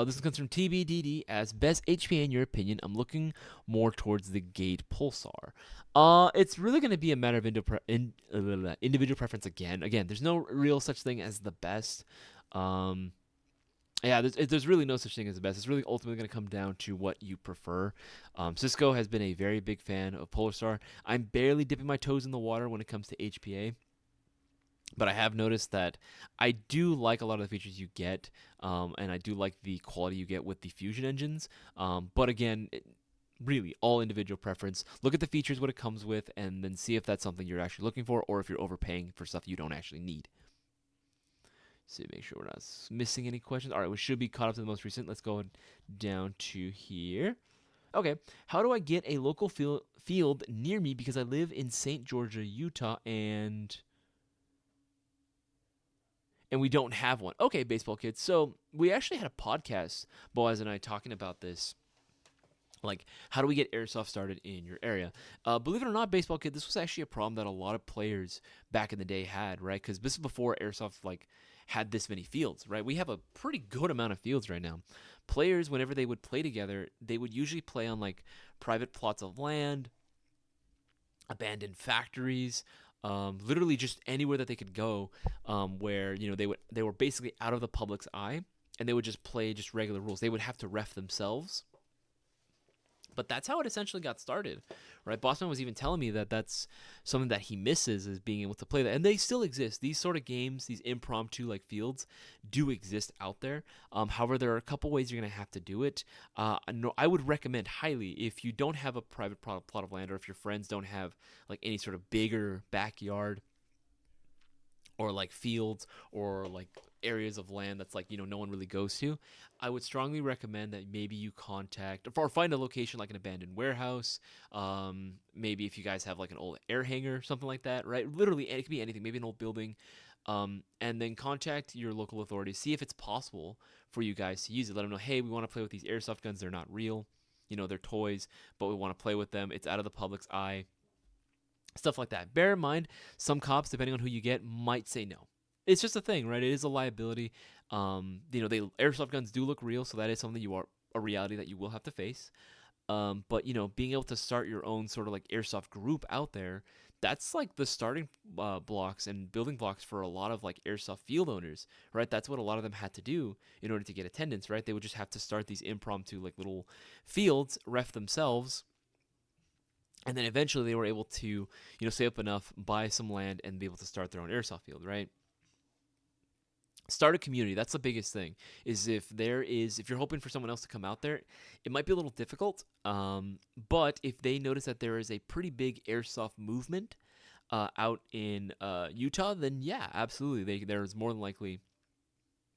This one comes from TBDD as best HPA in your opinion. I'm looking more towards the Gate Pulsar. It's really going to be a matter of individual preference again. Again, there's no real such thing as the best. Yeah, there's really no such thing as the best. It's really ultimately going to come down to what you prefer. Cisco has been a very big fan of Polarstar. I'm barely dipping my toes in the water when it comes to HPA. But I have noticed that I do like a lot of the features you get, and I do like the quality you get with the Fusion engines. But again, really, all individual preference. Look at the features, what it comes with, and then see if that's something you're actually looking for, or if you're overpaying for stuff you don't actually need. So make sure we're not missing any questions. All right, we should be caught up to the most recent. Let's go down to here. Okay, how do I get a local field near me because I live in St. Georgia, Utah, and we don't have one. Okay, baseball kids. So we actually had a podcast, Boaz and I, talking about this. Like, how do we get airsoft started in your area? Believe it or not, baseball kid, this was actually a problem that a lot of players back in the day had, right? Because this is before airsoft had this many fields, right? We have a pretty good amount of fields right now. Players, whenever they would play together, they would usually play on private plots of land, abandoned factories, literally just anywhere that they could go, where they were basically out of the public's eye, and they would just play just regular rules. They would have to ref themselves, but that's how it essentially got started, right? Bossman was even telling me that that's something that he misses, is being able to play that, and they still exist. These sort of games, these impromptu fields, do exist out there. However, there are a couple ways you're gonna have to do it. No, I would recommend highly, if you don't have a private plot of land, or if your friends don't have any sort of bigger backyard, or fields, or areas of land that's no one really goes to, I would strongly recommend that maybe you contact or find a location like an abandoned warehouse. Maybe if you guys have an old air hangar, something like that, right? Literally, it could be anything, maybe an old building. And then contact your local authorities, see if it's possible for you guys to use it. Let them know, hey, we want to play with these airsoft guns. They're not real, they're toys, but we want to play with them. It's out of the public's eye. Stuff like that. Bear in mind, some cops, depending on who you get, might say no. It's just a thing, right? It is a liability. Airsoft guns do look real, so that is something a reality that you will have to face. But being able to start your own sort of airsoft group out there, that's the starting blocks and building blocks for a lot of airsoft field owners, right? That's what a lot of them had to do in order to get attendance, right? They would just have to start these impromptu little fields, ref themselves. And then eventually they were able to, save up enough, buy some land, and be able to start their own airsoft field, right? Start a community. That's the biggest thing. If you're hoping for someone else to come out there, it might be a little difficult. But if they notice that there is a pretty big airsoft movement out in Utah, then yeah, absolutely. There's more than likely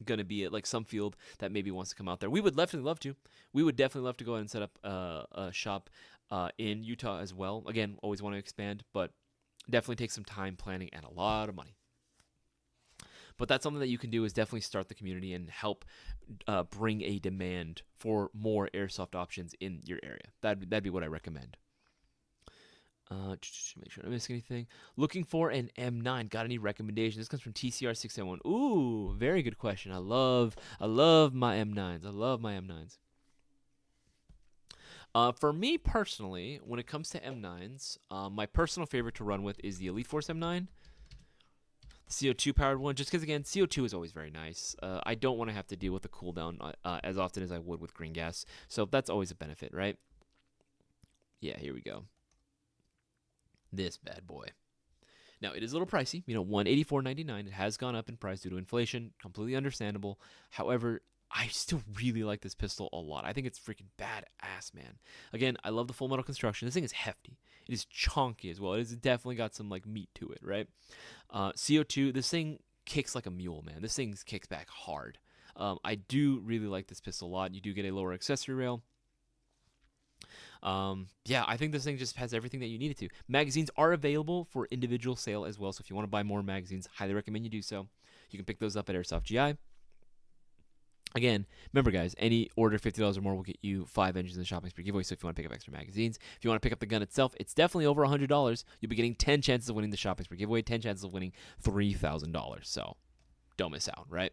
going to be at some field that maybe wants to come out there. We would definitely love to. We would definitely love to go ahead and set up a shop in Utah as well. Again, always want to expand, but definitely take some time planning and a lot of money. But that's something that you can do, is definitely start the community and help bring a demand for more airsoft options in your area. That'd be what I recommend. Just make sure I don't miss anything. Looking for an M9. Got any recommendations? This comes from TCR671. Ooh, very good question. I love my M9s. I love my M9s. For me personally, when it comes to M9s, my personal favorite to run with is the Elite Force M9. CO2 powered one, just because again, CO2 is always very nice. I don't want to have to deal with the cooldown as often as I would with green gas, so that's always a benefit, right? Yeah, here we go. This bad boy. Now it is a little pricey, $184.99. It has gone up in price due to inflation, completely understandable. However, I still really like this pistol a lot. I think it's freaking badass, man. Again, I love the full metal construction. This thing is hefty. It is chonky as well. It has definitely got some like meat to it, right? CO2. This thing kicks like a mule, man. This thing kicks back hard. I do really like this pistol a lot. You do get a lower accessory rail. Yeah, I think this thing just has everything that you need it to. Magazines are available for individual sale as well, so if you want to buy more magazines, highly recommend you do so. You can pick those up at Airsoft GI. Again, remember guys, any order $50 or more will get you 5 engines in the shopping spree giveaway, so if you want to pick up extra magazines, if you want to pick up the gun itself, it's definitely over $100. You'll be getting 10 chances of winning the shopping spree giveaway, 10 chances of winning $3,000, so don't miss out, right?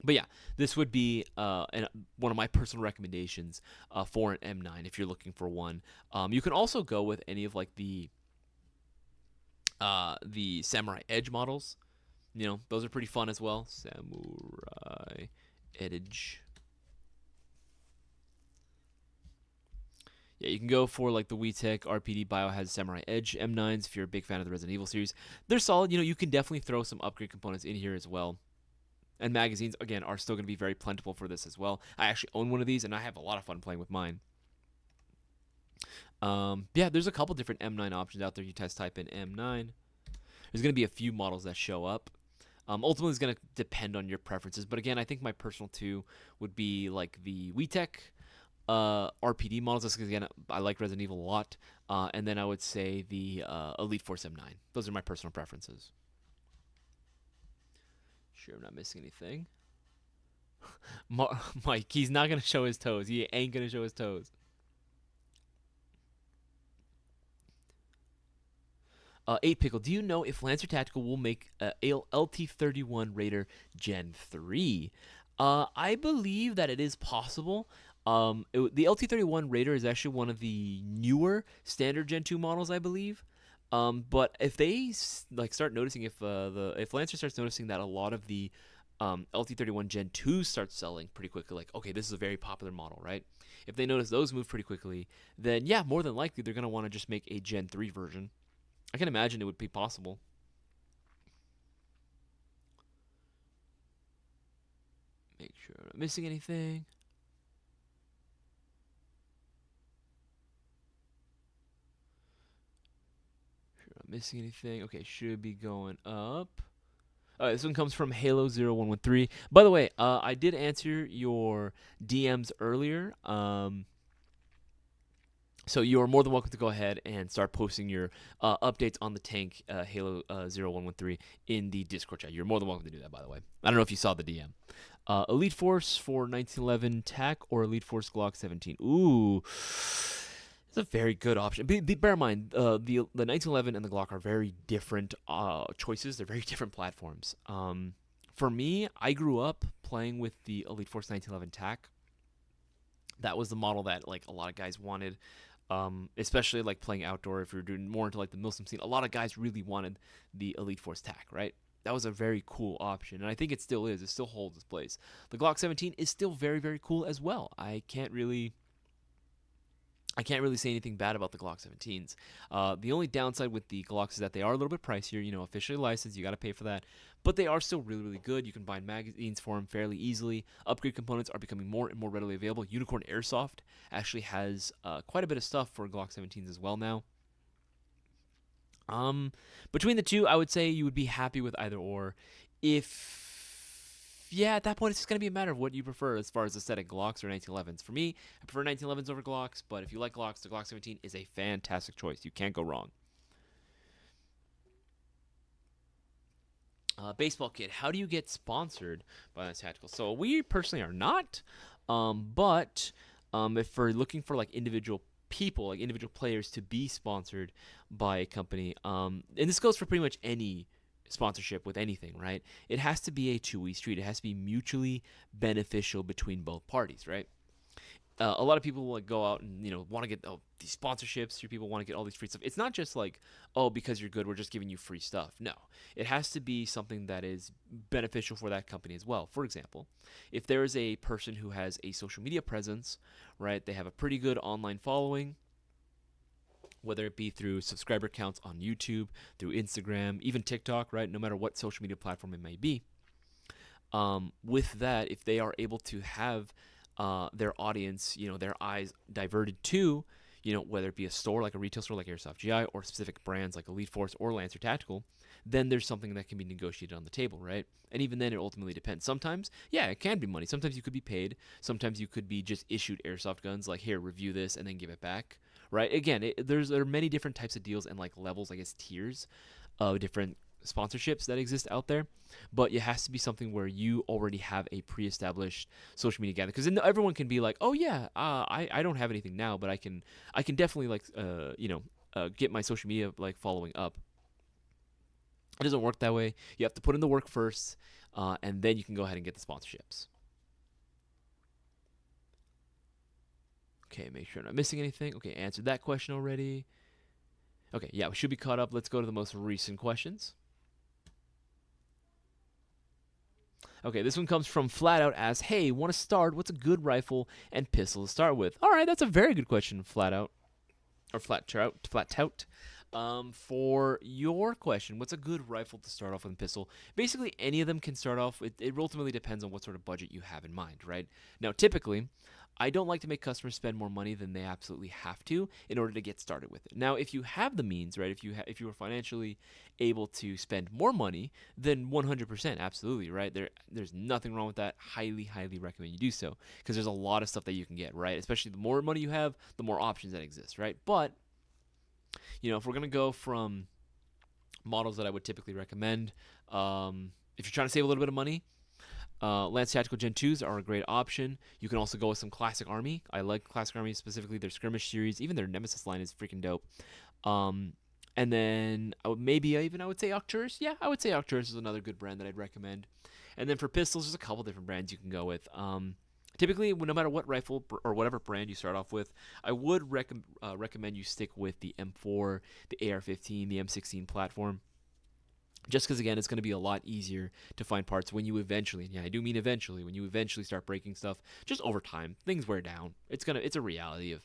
But yeah, this would be one of my personal recommendations for an M9 if you're looking for one. You can also go with any of like the Samurai Edge models. You know, those are pretty fun as well. Samurai Edge. Yeah, you can go for like the WeTech RPD Biohazard Samurai Edge M9s if you're a big fan of the Resident Evil series. They're solid. You know, you can definitely throw some upgrade components in here as well. And magazines, again, are still going to be very plentiful for this as well. I actually own one of these, and I have a lot of fun playing with mine. Yeah, there's a couple different M9 options out there. You test type in M9. There's going to be a few models that show up. Ultimately, it's going to depend on your preferences. But again, I think my personal two would be like the WeTech RPD models. Just because, again, I like Resident Evil a lot. And then I would say the Elite Force M9. Those are my personal preferences. Sure, I'm not missing anything. Mike, he's not going to show his toes. He ain't going to show his toes. 8 Pickle, do you know if Lancer Tactical will make LT31 Raider Gen 3? I believe that it is possible. The LT31 Raider is actually one of the newer standard Gen 2 models, I believe. But if they like start noticing, if Lancer starts noticing that a lot of the LT31 Gen 2 starts selling pretty quickly, like, okay, this is a very popular model, right? If they notice those move pretty quickly, then yeah, more than likely they're going to want to just make a Gen 3 version. I can imagine it would be possible. Make sure I'm not missing anything. Sure I'm not missing anything. Okay, should be going up. This one comes from Halo0113. By the way, I did answer your DMs earlier. So you're more than welcome to go ahead and start posting your updates on the tank Halo0113 in the Discord chat. You're more than welcome to do that, by the way. I don't know if you saw the DM. Elite Force for 1911 TAC or Elite Force Glock 17. Ooh, it's a very good option. Bear in mind, the 1911 and the Glock are very different choices. They're very different platforms. For me, I grew up playing with the Elite Force 1911 TAC. That was the model that like a lot of guys wanted. Especially like playing outdoor, if you're doing more into like the Milsim scene, a lot of guys really wanted the Elite Force TAC, right? That was a very cool option, and I think it still is. It still holds its place. The Glock 17 is still very, very cool as well. I can't really say anything bad about the Glock 17s. The only downside with the Glocks is that they are a little bit pricier. You know, officially licensed, you got to pay for that. But they are still really, really good. You can buy magazines for them fairly easily. Upgrade components are becoming more and more readily available. Unicorn Airsoft actually has quite a bit of stuff for Glock 17s as well now. Between the two, I would say you would be happy with either or. At that point, it's just going to be a matter of what you prefer as far as aesthetic, Glocks or 1911s. For me, I prefer 1911s over Glocks, but if you like Glocks, the Glock 17 is a fantastic choice. You can't go wrong. Baseball Kid, how do you get sponsored by this tactical? So we personally are not, but if we're looking for like individual people, like individual players to be sponsored by a company, and this goes for pretty much any sponsorship with anything, right? It has to be a two-way street. It has to be mutually beneficial between both parties, right? A lot of people will like go out and want to get these sponsorships. Your people want to get all these free stuff. It's not just like, oh, because you're good, we're just giving you free stuff. No, it has to be something that is beneficial for that company as well. For example, if there is a person who has a social media presence, right? They have a pretty good online following, whether it be through subscriber counts on YouTube, through Instagram, even TikTok, right? No matter what social media platform it may be. With that, if they are able to have their audience, their eyes diverted to, whether it be a store like a retail store like Airsoft GI or specific brands like Elite Force or Lancer Tactical, then there's something that can be negotiated on the table, right? And even then, it ultimately depends. Sometimes, yeah, it can be money. Sometimes you could be paid. Sometimes you could be just issued airsoft guns, like here, review this, and then give it back, right? Again, there are many different types of deals and like levels, I guess, tiers of different sponsorships that exist out there, but it has to be something where you already have a pre-established social media gather, because then everyone can be like, oh yeah, I don't have anything now, but I can definitely like get my social media like following up. It doesn't work that way. You have to put in the work first, and then you can go ahead and get the sponsorships. Okay, make sure I'm not missing anything. Okay, answered that question already. Okay, yeah, we should be caught up. Let's go to the most recent questions. Okay, this one comes from Flat Out as, hey, want to start? What's a good rifle and pistol to start with? All right, that's a very good question, Flat Out. Or Flat Tout. For your question, what's a good rifle to start off with and pistol? Basically, any of them can start off. It ultimately depends on what sort of budget you have in mind, right? Now, typically, I don't like to make customers spend more money than they absolutely have to in order to get started with it. Now, if you have the means, right, if you are financially able to spend more money, then 100%, absolutely, right? There's nothing wrong with that. Highly, highly recommend you do so, because there's a lot of stuff that you can get, right? Especially the more money you have, the more options that exist, right? But if we're gonna go from models that I would typically recommend, if you're trying to save a little bit of money, Lance Tactical Gen 2s are a great option. You can also go with some Classic Army. I like Classic Army, specifically their Skirmish series. Even their Nemesis line is freaking dope. And then I would say Arcturus. Yeah, I would say Arcturus is another good brand that I'd recommend. And then for pistols, there's a couple different brands you can go with. Typically, no matter what rifle or whatever brand you start off with, I would recommend you stick with the M4, the AR-15, the M16 platform. Just because, again, it's going to be a lot easier to find parts when you eventually, and yeah, I do mean eventually, when you eventually start breaking stuff. Just over time, things wear down. It's a reality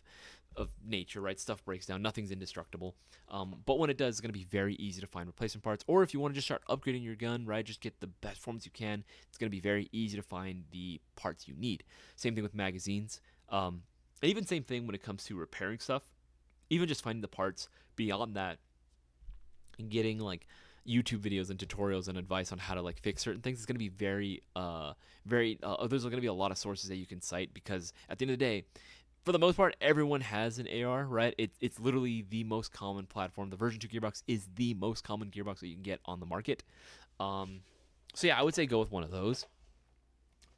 of nature, right? Stuff breaks down. Nothing's indestructible. But when it does, it's going to be very easy to find replacement parts. Or if you want to just start upgrading your gun, right? Just get the best performance you can. It's going to be very easy to find the parts you need. Same thing with magazines. And even same thing when it comes to repairing stuff. Even just finding the parts beyond that and getting like YouTube videos and tutorials and advice on how to like fix certain things is going to be there's going to be a lot of sources that you can cite, because at the end of the day, for the most part, everyone has an AR, right? It's literally the most common platform. The version 2 gearbox is the most common gearbox that you can get on the market. So yeah, I would say go with one of those,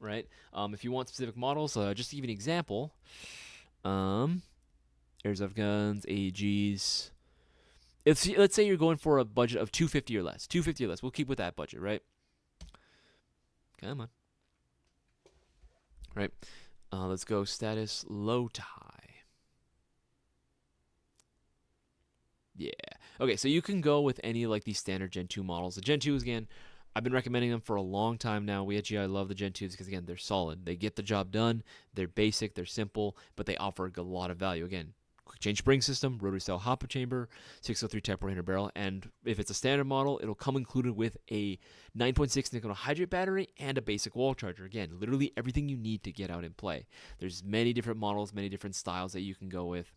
right? If you want specific models, just to give you an example, airsoft guns, AEGs. Let's say you're going for a budget of $250 or less. $250 or less. We'll keep with that budget, right? Come on. Right. Let's go status low to high. Yeah. Okay, so you can go with any like these standard Gen 2 models. The Gen 2s, again, I've been recommending them for a long time now. We at GI love the Gen 2s because, again, they're solid. They get the job done. They're basic. They're simple, but they offer a lot of value. Again, quick change spring system, rotary style hopper chamber, 603 Type 400 barrel, and if it's a standard model, it'll come included with a 9.6 nickel hydrate battery and a basic wall charger. Again, literally everything you need to get out and play. There's many different models, many different styles that you can go with.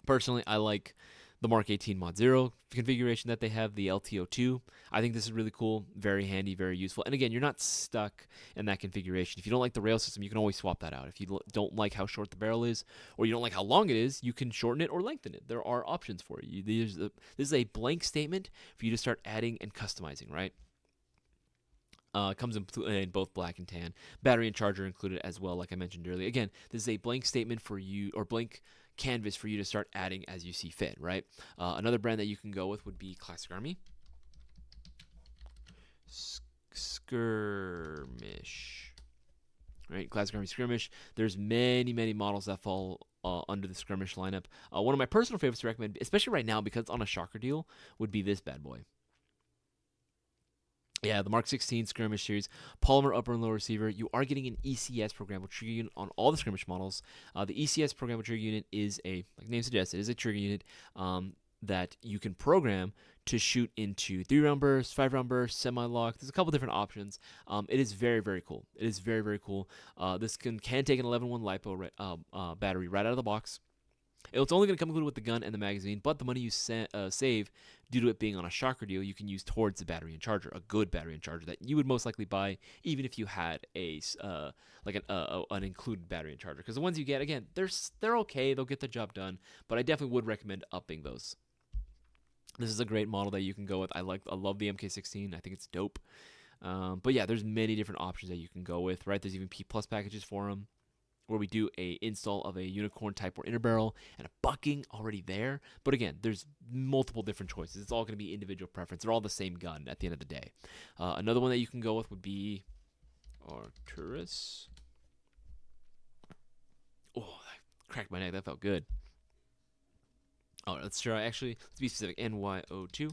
Personally, I like the Mark 18 Mod 0 configuration that they have, the LTO2. I think this is really cool, very handy, very useful. And again, you're not stuck in that configuration. If you don't like the rail system, you can always swap that out. If you don't like how short the barrel is, or you don't like how long it is, you can shorten it or lengthen it. There are options for you. This is a blank statement for you to start adding and customizing, right? Comes in both black and tan. Battery and charger included as well, like I mentioned earlier. Again, this is a blank statement for you, or blank canvas for you to start adding as you see fit, right? Another brand that you can go with would be Classic Army. Skirmish. Right, Classic Army Skirmish. There's many, many models that fall under the Skirmish lineup. One of my personal favorites to recommend, especially right now because it's on a shocker deal, would be this bad boy. Yeah, the Mark 16 Skirmish series, polymer upper and lower receiver. You are getting an ECS programmable trigger unit on all the Skirmish models. The ECS programmable trigger unit is like the name suggests, it is a trigger unit. that you can program to shoot into 3-round bursts, 5-round bursts, semi-lock. There's a couple different options. It is very, very cool. It is very, very cool. This can take an 11-1 LiPo battery right out of the box. It's only going to come included with the gun and the magazine, but the money you save due to it being on a shocker deal, you can use towards the battery and charger, a good battery and charger that you would most likely buy even if you had an included battery and charger. Because the ones you get, again, they're okay, they'll get the job done, but I definitely would recommend upping those. This is a great model that you can go with. I love the MK16. I think it's dope. But yeah, there's many different options that you can go with, right? There's even P+ packages for them, where we do a install of a unicorn Type 4 inner barrel and a bucking already there. But again, there's multiple different choices. It's all going to be individual preference. They're all the same gun at the end of the day. Another one that you can go with would be Arcturus. Oh, that cracked my neck. That felt good. All right, let's be specific. NYO2.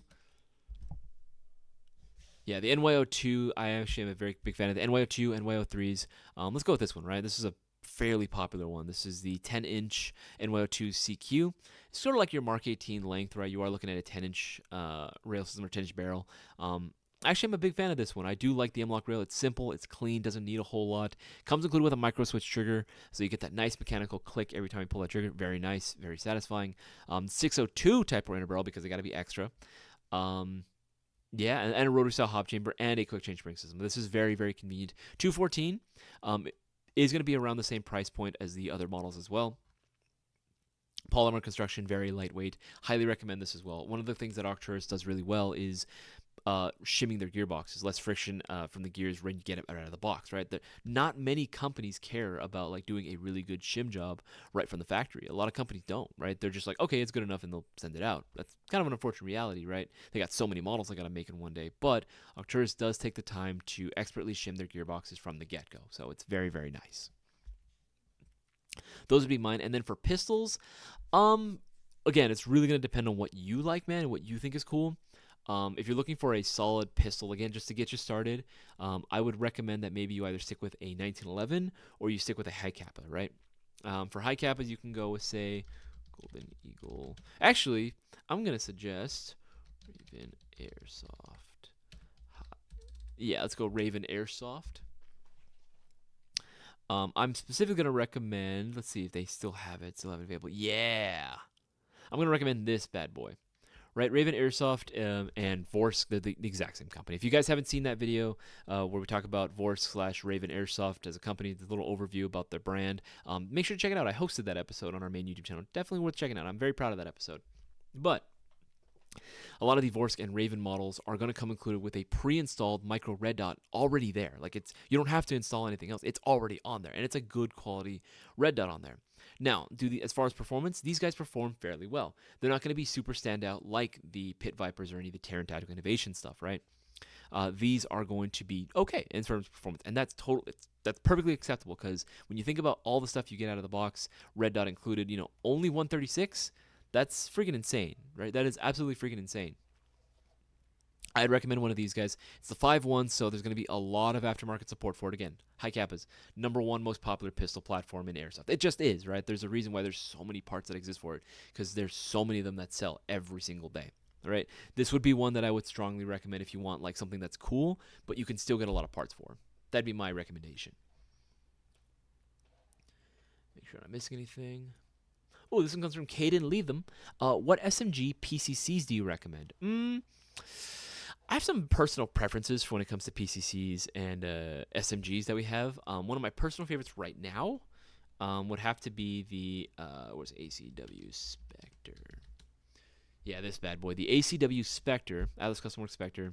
Yeah, the NYO2, I actually am a very big fan of the NYO2, NYO3s. Let's go with this one, right? This is a fairly popular one. This is the 10-inch NYO2 CQ. It's sort of like your Mark 18 length, right? You are looking at a 10-inch rail system or 10-inch barrel. Actually, I'm a big fan of this one. I do like the M-LOK rail. It's simple, it's clean, doesn't need a whole lot. Comes included with a micro switch trigger, so you get that nice mechanical click every time you pull that trigger. Very nice, very satisfying. 602 Type 4 inner barrel because they got to be extra. Yeah, and a rotary style hop chamber and a quick change spring system. This is very, very convenient. 214 is going to be around the same price point as the other models as well. Polymer construction, very lightweight. Highly recommend this as well. One of the things that Arcturus does really well is shimming their gearboxes, less friction from the gears when you get it out of the box, right? Not many companies care about like doing a really good shim job right from the factory. A lot of companies don't, right? They're just like, okay, it's good enough, and they'll send it out. That's kind of an unfortunate reality, right? They got so many models they got to make in one day, but Arcturus does take the time to expertly shim their gearboxes from the get-go, so it's very, very nice. Those would be mine. And then for pistols, again, it's really going to depend on what you like, man, and what you think is cool. If you're looking for a solid pistol, again, just to get you started, I would recommend that maybe you either stick with a 1911 or you stick with a high kappa, right? For high kappas, you can go with, say, Golden Eagle. Actually, I'm going to suggest Raven Airsoft. Yeah, let's go Raven Airsoft. I'm specifically going to recommend, let's see if they still have it available. Yeah. I'm going to recommend this bad boy. Right, Raven Airsoft and Vorsk, they're the exact same company. If you guys haven't seen that video where we talk about Vorsk/Raven Airsoft as a company, the little overview about their brand, make sure to check it out. I hosted that episode on our main YouTube channel. Definitely worth checking out. I'm very proud of that episode. But a lot of the Vorsk and Raven models are going to come included with a pre-installed micro red dot already there. Like you don't have to install anything else. It's already on there, and it's a good quality red dot on there. Now, as far as performance, these guys perform fairly well. They're not going to be super standout like the Pit Vipers or any of the Terran Tactical Innovation stuff, right? These are going to be okay in terms of performance, and that's perfectly acceptable because when you think about all the stuff you get out of the box, red dot included, only 136. That's freaking insane, right? That is absolutely freaking insane. I'd recommend one of these guys. It's the 5.1, so there's going to be a lot of aftermarket support for it. Again, high kappas, #1 most popular pistol platform in Airsoft. It just is, right? There's a reason why there's so many parts that exist for it, because there's so many of them that sell every single day, all right? This would be one that I would strongly recommend if you want like something that's cool, but you can still get a lot of parts for. That'd be my recommendation. Make sure I'm not missing anything. Oh, this one comes from Caden. Leave them. What SMG PCCs do you recommend? I have some personal preferences for when it comes to PCCs and SMGs that we have. One of my personal favorites right now would have to be the what's ACW Spectre. Yeah, this bad boy, the ACW Spectre, Atlas Custom Works Spectre.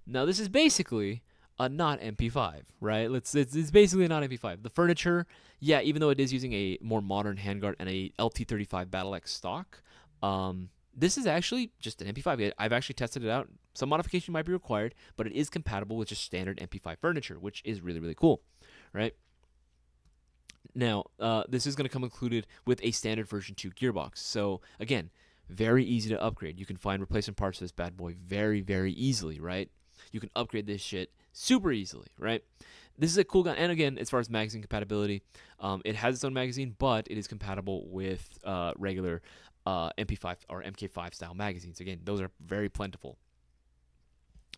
Now, this is basically a not MP5, right? It's basically a not MP5. The furniture, yeah, even though it is using a more modern handguard and a LT35 Battle X stock, this is actually just an MP5. I've actually tested it out. Some modification might be required, but it is compatible with just standard MP5 furniture, which is really, really cool, right? Now, this is going to come included with a standard version 2 gearbox. So, again, very easy to upgrade. You can find replacement parts for this bad boy very, very easily, right? You can upgrade this shit super easily, right? This is a cool gun, and again, as far as magazine compatibility, it has its own magazine, but it is compatible with regular MP5 or MK5 style magazines. Again, those are very plentiful.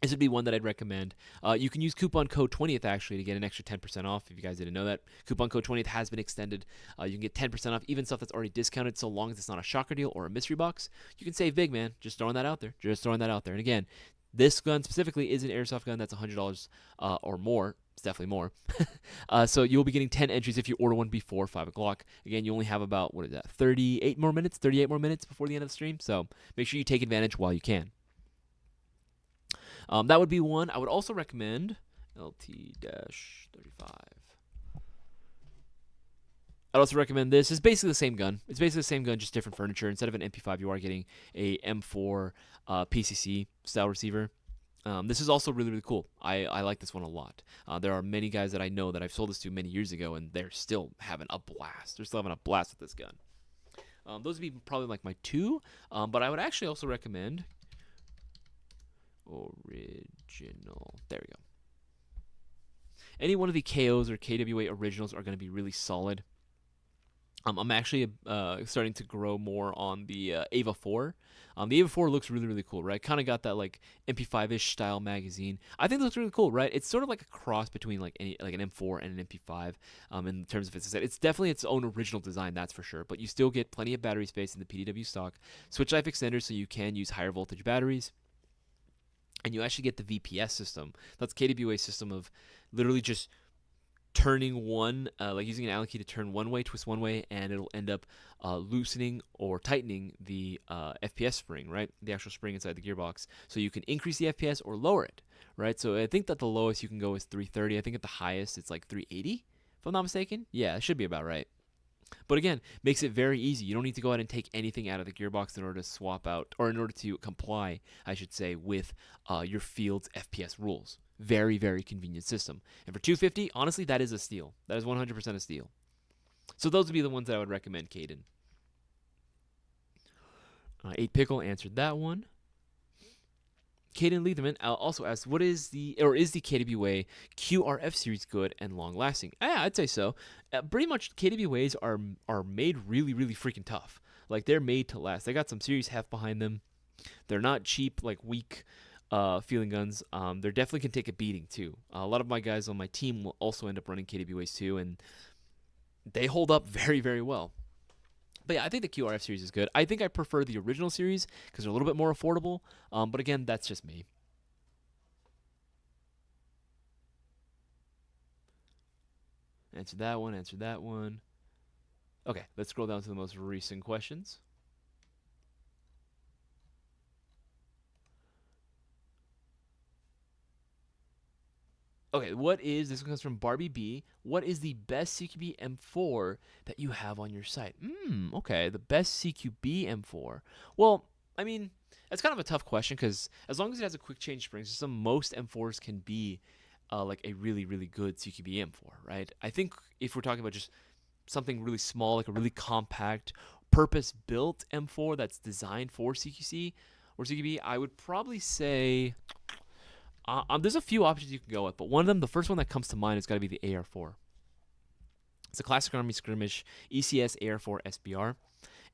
This would be one that I'd recommend. You can use coupon code 20th actually to get an extra 10% off. If you guys didn't know that, coupon code 20th has been extended. You can get 10% off even stuff that's already discounted, so long as it's not a shocker deal or a mystery box. You can save big, man. Just throwing that out there. Just throwing that out there. And again, this gun specifically is an airsoft gun that's $100 or more. It's definitely more. So you'll be getting 10 entries if you order one before 5 o'clock. Again, you only have about, 38 more minutes before the end of the stream. So make sure you take advantage while you can. That would be one. I would also recommend LT-35. I'd also recommend this. It's basically the same gun. It's basically the same gun, just different furniture. Instead of an MP5, you are getting a M4 PCC style receiver. This is also really, really cool. I like this one a lot. There are many guys that I know that I've sold this to many years ago, and they're still having a blast. They're still having a blast with this gun. Those would be probably like my two. But I would actually also recommend original. There we go. Any one of the KOs or KWA originals are going to be really solid. I'm actually starting to grow more on the Ava 4. The Ava 4 looks really, really cool, right? Kind of got that like MP5-ish style magazine. I think it looks really cool, right? It's sort of like a cross between like an M4 and an MP5 in terms of its design. It's definitely its own original design, that's for sure. But you still get plenty of battery space in the PDW stock. Switch life extender, so you can use higher voltage batteries. And you actually get the VPS system. That's KWA system of literally just turning one, like using an Allen key to turn one way, twist one way, and it'll end up loosening or tightening the FPS spring, right? The actual spring inside the gearbox. So you can increase the FPS or lower it, right? So I think that the lowest you can go is 330. I think at the highest it's like 380, if I'm not mistaken. Yeah, it should be about right. But again, makes it very easy. You don't need to go out and take anything out of the gearbox in order to swap out, or in order to comply, I should say, with your field's FPS rules. Very, very convenient system. And for $250, honestly, that is a steal. That is 100% a steal. So those would be the ones that I would recommend, Caden. 8 Pickle answered that one. Caden Leatherman also asked, is the KWA QRF series good and long lasting? Yeah, I'd say so. Pretty much KWAs are made really, really freaking tough. Like, they're made to last. They got some serious heft behind them. They're not cheap, like weak feeling guns. They definitely can take a beating too. A lot of my guys on my team will also end up running KWAs too, and they hold up very, very well. But yeah, I think the QRF series is good. I think I prefer the original series because they're a little bit more affordable. But again, that's just me. Answer that one. Okay, let's scroll down to the most recent questions. Okay, this one comes from Barbie B. What is the best CQB M4 that you have on your site? Okay, the best CQB M4. Well, I mean, that's kind of a tough question because as long as it has a quick change spring system, most M4s can be like a really, really good CQB M4, right? I think if we're talking about just something really small, like a really compact, purpose-built M4 that's designed for CQC or CQB, I would probably say... there's a few options you can go with, but one of them, the first one that comes to mind, has got to be the AR4. It's a classic Army skirmish ECS AR4 SBR.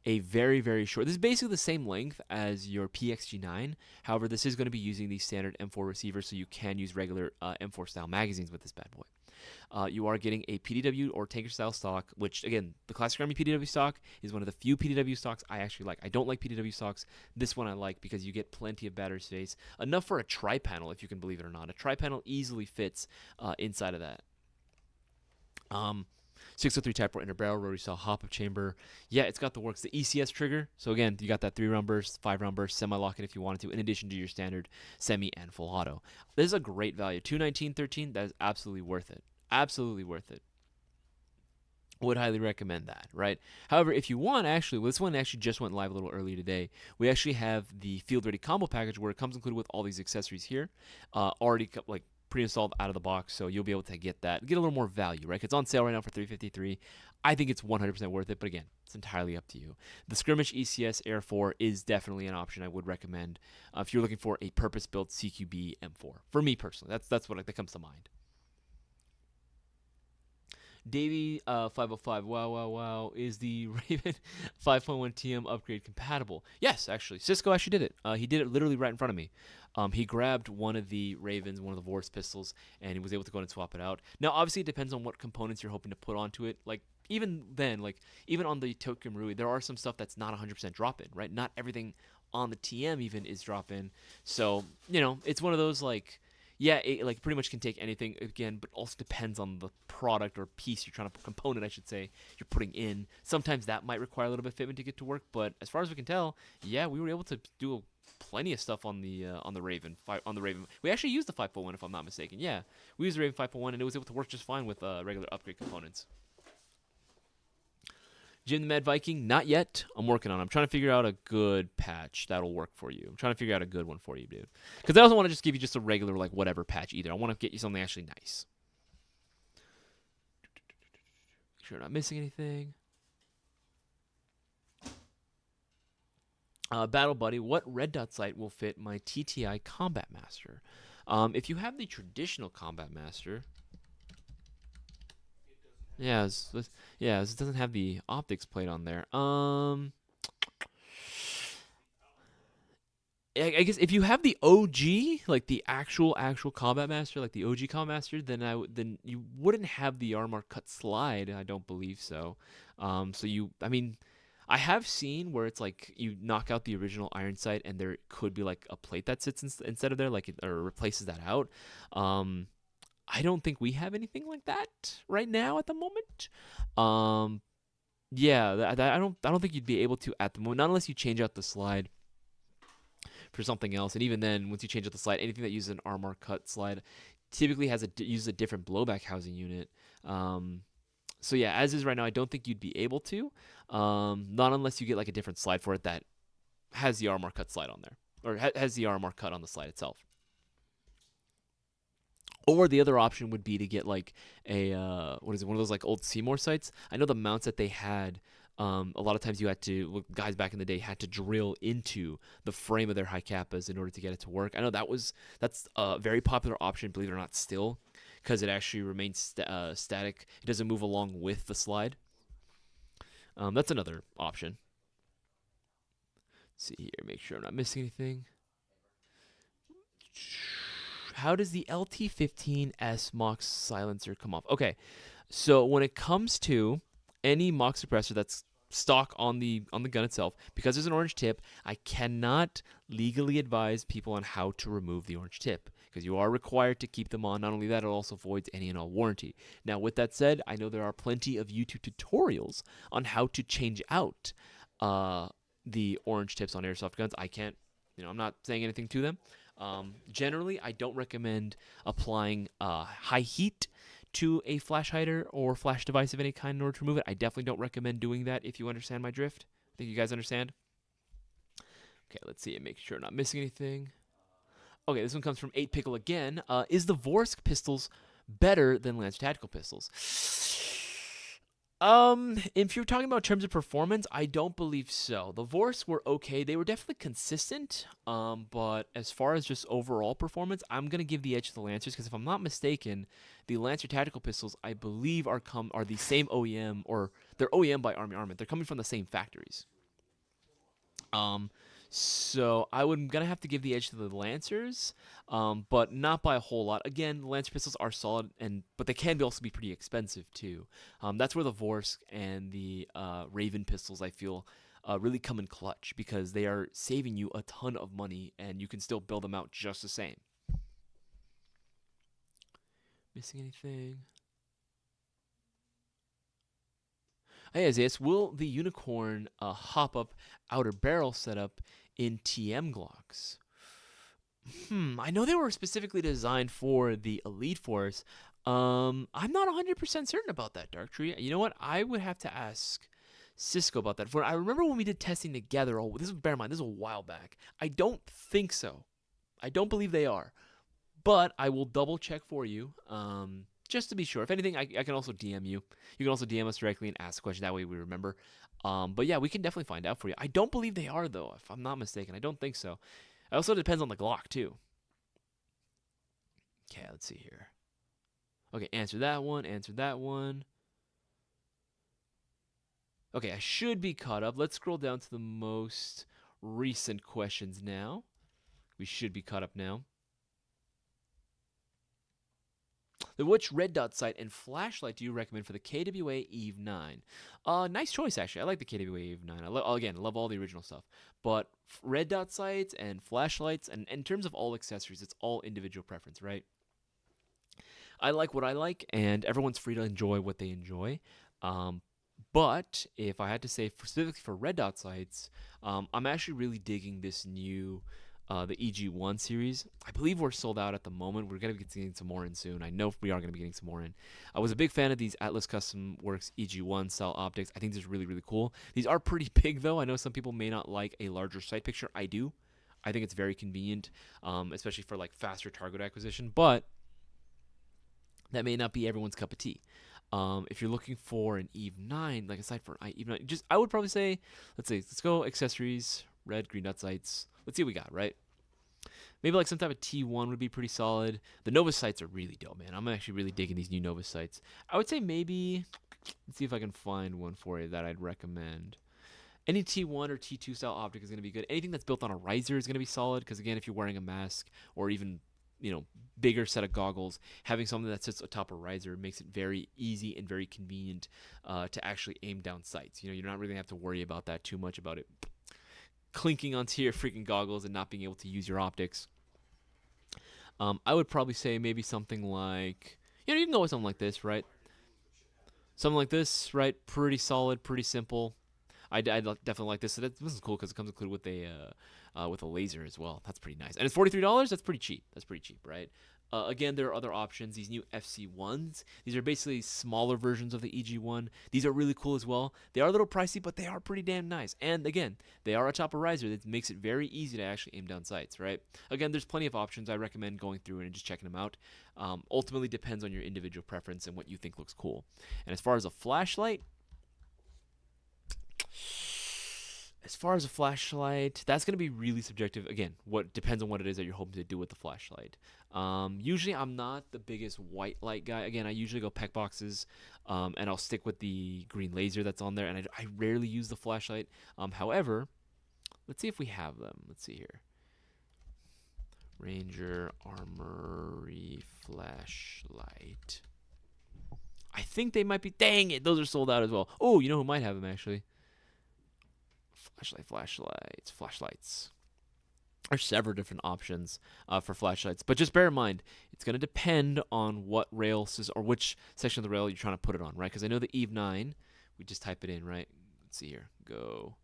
A very, very short. This is basically the same length as your PXG9. However, this is going to be using the standard M4 receiver, so you can use regular M4 style magazines with this bad boy. You are getting a PDW or tanker style stock, which again, the Classic Army PDW stock is one of the few PDW stocks I actually like. I don't like PDW stocks. This one I like because you get plenty of battery space, enough for a tri-panel, if you can believe it or not. A tri-panel easily fits inside of that. 603 Type 4 inner barrel, rotary style hop-up chamber. Yeah, it's got the works. The ECS trigger. So again, you got that 3-round burst, 5-round burst, semi-lock-it if you wanted to, in addition to your standard semi and full auto. This is a great value. $219.13. That is absolutely worth it. Absolutely worth it. Would highly recommend that, right? However, if you want, actually, this one actually just went live a little earlier today. We actually have the Field Ready combo package where it comes included with all these accessories here, already like pre-installed out of the box, so you'll be able to get that, get a little more value, right? It's on sale right now for $353. I think it's 100% worth it, but again, it's entirely up to you. The Skirmish ECS Air 4 is definitely an option I would recommend if you're looking for a purpose-built CQB M4. For me personally, that's what that comes to mind. Davey 505. Wow, wow, wow. Is the Raven 5.1 TM upgrade compatible? Yes, actually. Cisco actually did it. He did it literally right in front of me. He grabbed one of the Ravens, one of the Vorse pistols, and he was able to go and swap it out. Now, obviously, it depends on what components you're hoping to put onto it. Like, even then, like, even on the Token Rui, there are some stuff that's not 100% drop in, right? Not everything on the TM even is drop in. So, it's one of those, like, yeah, it like pretty much can take anything again, but also depends on the product or piece you're trying to component, I should say, you're putting in. Sometimes that might require a little bit of fitment to get to work, but as far as we can tell, yeah, we were able to do plenty of stuff on the Raven. We actually used the 5.1 if I'm not mistaken. Yeah, we used the Raven 5.1 and it was able to work just fine with regular upgrade components. Jim the Mad Viking, not yet. I'm working on it. I'm trying to figure out a good patch that'll work for you. I'm trying to figure out a good one for you, dude. Because I don't want to just give you just a regular, like, whatever patch either. I want to get you something actually nice. Make sure I'm not missing anything. Battle Buddy, what red dot sight will fit my TTI Combat Master? If you have the traditional Combat Master... Yeah, it doesn't have the optics plate on there. I guess if you have the OG, like the actual Combat Master, like the OG Combat Master, then you wouldn't have the armor cut slide. I don't believe so. I have seen where it's like you knock out the original iron sight, and there could be like a plate that sits instead of there, like or replaces that out. I don't think we have anything like that right now at the moment. Yeah, I don't think you'd be able to at the moment, not unless you change out the slide for something else. And even then, once you change out the slide, anything that uses an armor cut slide typically uses a different blowback housing unit. So yeah, as is right now, I don't think you'd be able to, not unless you get like a different slide for it that has the armor cut slide on there, or has the armor cut on the slide itself. Or the other option would be to get like a one of those like old Seymour sights. I know the mounts that they had. A lot of times guys back in the day had to drill into the frame of their high kappas in order to get it to work. I know that's a very popular option, believe it or not, still, because it actually remains static. It doesn't move along with the slide. That's another option. Let's see here, make sure I'm not missing anything. How does the LT15S MOX silencer come off? Okay, so when it comes to any MOX suppressor that's stock on the gun itself, because there's an orange tip, I cannot legally advise people on how to remove the orange tip, because you are required to keep them on. Not only that, it also voids any and all warranty. Now, with that said, I know there are plenty of YouTube tutorials on how to change out the orange tips on airsoft guns. I can't, I'm not saying anything to them. Generally, I don't recommend applying high heat to a flash hider or flash device of any kind in order to remove it. I definitely don't recommend doing that, if you understand my drift. I think you guys understand. Okay, let's see and make sure I'm not missing anything. Okay, this one comes from 8 Pickle again. Is the Vorsk pistols better than Lancer Tactical pistols? If you're talking about terms of performance, I don't believe so. The Vorse were okay. They were definitely consistent. But as far as just overall performance, I'm gonna give the edge to the Lancers, because if I'm not mistaken, the Lancer Tactical pistols, I believe, are the same OEM, or they're OEM by Army Armament. They're coming from the same factories. So I'm gonna have to give the edge to the Lancers, but not by a whole lot. Again, the Lancer pistols are solid, but they can also be pretty expensive too. That's where the Vorsk and the Raven pistols, I feel, really come in clutch, because they are saving you a ton of money, and you can still build them out just the same. Missing anything? Hey, Isaias, will the Unicorn hop-up outer barrel setup in TM Glocks? I know they were specifically designed for the Elite Force. I'm not 100% certain about that, Dark Tree. You know what? I would have to ask Cisco about that. I remember when we did testing together. Bear in mind, this is a while back. I don't think so. I don't believe they are. But I will double check for you. Just to be sure. If anything, I can also DM you. You can also DM us directly and ask a question. That way we remember. But yeah, we can definitely find out for you. I don't believe they are, though, if I'm not mistaken. I don't think so. It also depends on the Glock, too. Okay, let's see here. Okay, answer that one. Answer that one. Okay, I should be caught up. Let's scroll down to the most recent questions now. We should be caught up now. Which red dot sight and flashlight do you recommend for the KWA Eve 9? Nice choice, actually. I like the KWA Eve 9. Again, I love all the original stuff. But red dot sights and flashlights, and in terms of all accessories, it's all individual preference, right? I like what I like, and everyone's free to enjoy what they enjoy. But if I had to say specifically for red dot sights, I'm actually really digging this new the EG1 series. I believe we're sold out at the moment. We're going to be getting some more in soon. I know we are going to be getting some more in. I was a big fan of these Atlas Custom Works EG1 style optics. I think these are really, really cool. These are pretty big, though. I know some people may not like a larger sight picture. I do. I think it's very convenient, especially for like faster target acquisition. But that may not be everyone's cup of tea. If you're looking for an Eve 9, like aside for an Eve 9, I would probably say, let's go accessories, red, green dot sights. Let's see what we got, right? Maybe like some type of T1 would be pretty solid. The Novus sights are really dope, man. I'm actually really digging these new Novus sights. I would say maybe, let's see if I can find one for you that I'd recommend. Any T1 or T2 style optic is going to be good. Anything that's built on a riser is going to be solid because, again, if you're wearing a mask or even, bigger set of goggles, having something that sits atop a riser makes it very easy and very convenient to actually aim down sights. You're not really going to have to worry about that too much, about it clinking onto your freaking goggles and not being able to use your optics. I would probably say maybe something like, you can go with something like this, right? Something like this, right? Pretty solid, pretty simple. I definitely like this. So this is cool because it comes included with a laser as well. That's pretty nice. And it's $43. That's pretty cheap. Right? Again, there are other options. These new FC1s. These are basically smaller versions of the EG1. These are really cool as well. They are a little pricey, but they are pretty damn nice. And again, they are atop a riser. That makes it very easy to actually aim down sights, right? Again, there's plenty of options. I recommend going through and just checking them out. Ultimately depends on your individual preference and what you think looks cool. And as far as a flashlight, that's going to be really subjective. Again, what depends on what it is that you're hoping to do with the flashlight. Usually, I'm not the biggest white light guy. Again, I usually go PEC boxes, and I'll stick with the green laser that's on there, and I rarely use the flashlight. However, let's see if we have them. Let's see here. Ranger Armory flashlight. I think they might be. Dang it, those are sold out as well. Oh, you know who might have them actually? Flashlights. There's several different options for flashlights, but just bear in mind it's going to depend on what rail or which section of the rail you're trying to put it on, right? Because I know the Eve 9, we just type it in, right? Let's see here. Go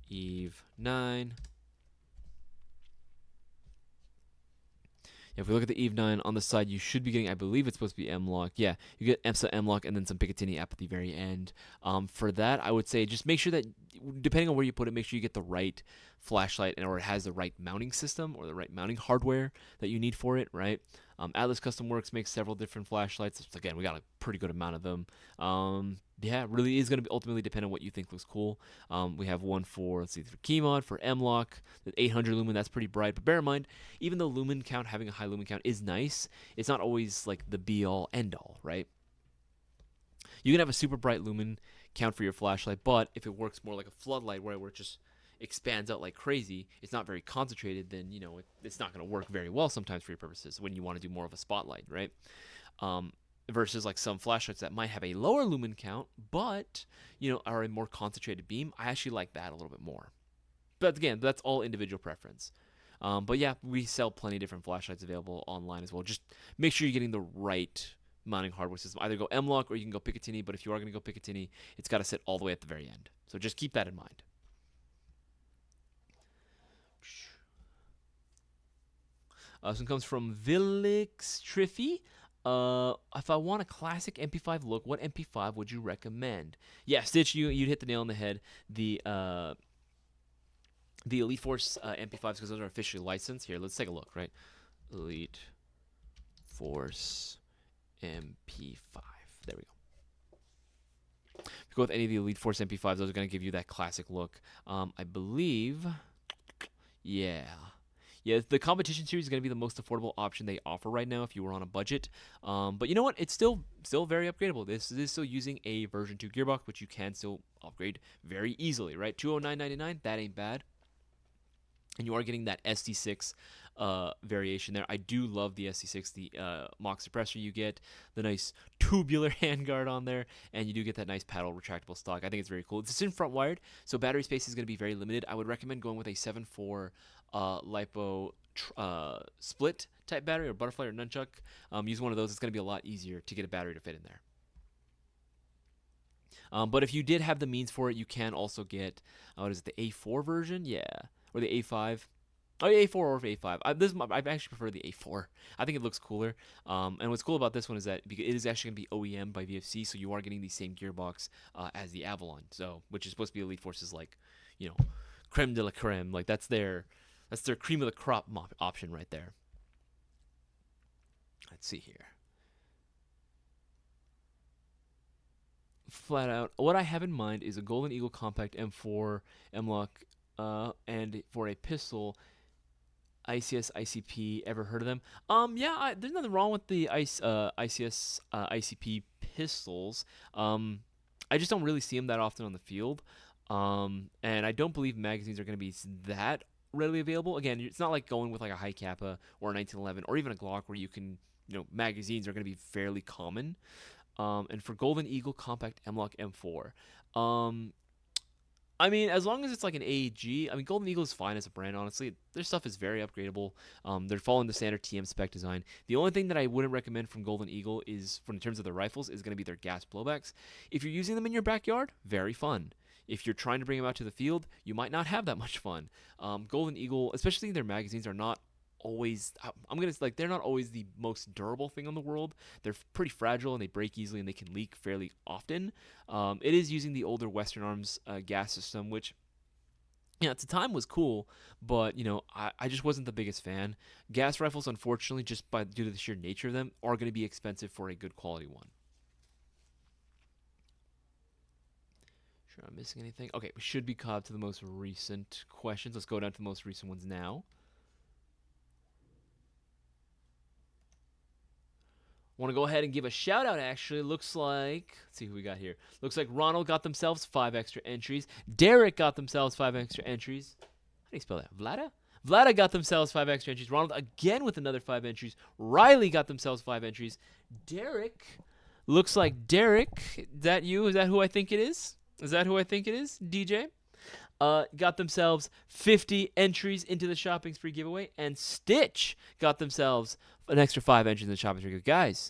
Eve 9. If we look at the Eve 9 on the side, you should be getting, I believe it's supposed to be M-Lock. Yeah, you get EMSA M-Lock and then some Picatinny app at the very end. For that, I would say just make sure that, depending on where you put it, make sure you get the right flashlight or it has the right mounting system or the right mounting hardware that you need for it, right? Atlas Custom Works makes several different flashlights. Again, we got a pretty good amount of them. Yeah, it really is going to ultimately depend on what you think looks cool. We have one for, let's see, for Keymod, for M-Lock, the 800 lumen, that's pretty bright. But bear in mind, even though lumen count, having a high lumen count is nice, it's not always like the be-all, end-all, right? You can have a super bright lumen count for your flashlight, but if it works more like a floodlight where it just expands out like crazy, it's not very concentrated, then, it's not going to work very well sometimes for your purposes when you want to do more of a spotlight, right? Versus like some flashlights that might have a lower lumen count, but, are a more concentrated beam. I actually like that a little bit more. But again, that's all individual preference. But yeah, we sell plenty of different flashlights available online as well. Just make sure you're getting the right mounting hardware system. Either go M-Lock or you can go Picatinny, but if you are going to go Picatinny, it's got to sit all the way at the very end. So just keep that in mind. This one comes from Villix Triffy. If I want a classic MP5 look, what MP5 would you recommend? Yeah, Stitch, you'd hit the nail on the head. The Elite Force MP5s, because those are officially licensed. Here, let's take a look, right? Elite Force MP5. There we go. If you go with any of the Elite Force MP5s, those are going to give you that classic look. I believe, yeah. Yeah, the competition series is going to be the most affordable option they offer right now if you were on a budget. But you know what? It's still very upgradable. This is still using a version 2 gearbox, which you can still upgrade very easily, right? 209.99, that ain't bad. And you are getting that SD6 variation there. I do love the SD6, the mock suppressor you get, the nice tubular handguard on there, and you do get that nice paddle retractable stock. I think it's very cool. It's in front wired, so battery space is going to be very limited. I would recommend going with a 7.4 LiPo split type battery, or butterfly or nunchuck. Use one of those. It's going to be a lot easier to get a battery to fit in there. But if you did have the means for it, you can also get what is it, the A4 version? Yeah, or the A5. Oh, yeah, A4 or A5. I actually prefer the A4. I think it looks cooler. And what's cool about this one is that it is actually going to be OEM by VFC, so you are getting the same gearbox as the Avalon, so which is supposed to be Elite Force's like, creme de la creme. Like that's their cream of the crop option right there. Let's see here. Flat out, what I have in mind is a Golden Eagle Compact M4 M-Lock, and for a pistol, ICS ICP. Ever heard of them? Yeah, there's nothing wrong with the ICS ICP pistols. I just don't really see them that often on the field. And I don't believe magazines are going to be that readily available. Again, it's not like going with like a high Kappa or a 1911 or even a Glock where you can, magazines are going to be fairly common. And for Golden Eagle Compact M-Lock M4, I mean, as long as it's like an AEG, I mean, Golden Eagle is fine as a brand, honestly. Their stuff is very upgradable. They're following the standard TM spec design. The only thing that I wouldn't recommend from Golden Eagle is, in terms of their rifles, is going to be their gas blowbacks. If you're using them in your backyard, very fun. If you're trying to bring them out to the field, you might not have that much fun. Golden Eagle, especially their magazines, are not always, they're not always the most durable thing in the world. They're pretty fragile and they break easily and they can leak fairly often. It is using the older Western Arms gas system, which at the time was cool, but I just wasn't the biggest fan. Gas rifles, unfortunately, just due to the sheer nature of them, are going to be expensive for a good quality one. Sure, I'm missing anything. Okay, we should be caught up to the most recent questions. Let's go down to the most recent ones now. Want to go ahead and give a shout out, actually. Looks like, let's see who we got here. Looks like Ronald got themselves 5 extra entries. Derek got themselves 5 extra entries. How do you spell that? Vlada? Vlada got themselves 5 extra entries. Ronald again with another 5 entries. Riley got themselves 5 entries. Derek, looks like Derek, is that you? Is that who I think it is? Is that who I think it is, DJ? Got themselves 50 entries into the shopping spree giveaway, and Stitch got themselves an extra 5 entries in the shopping spree giveaway.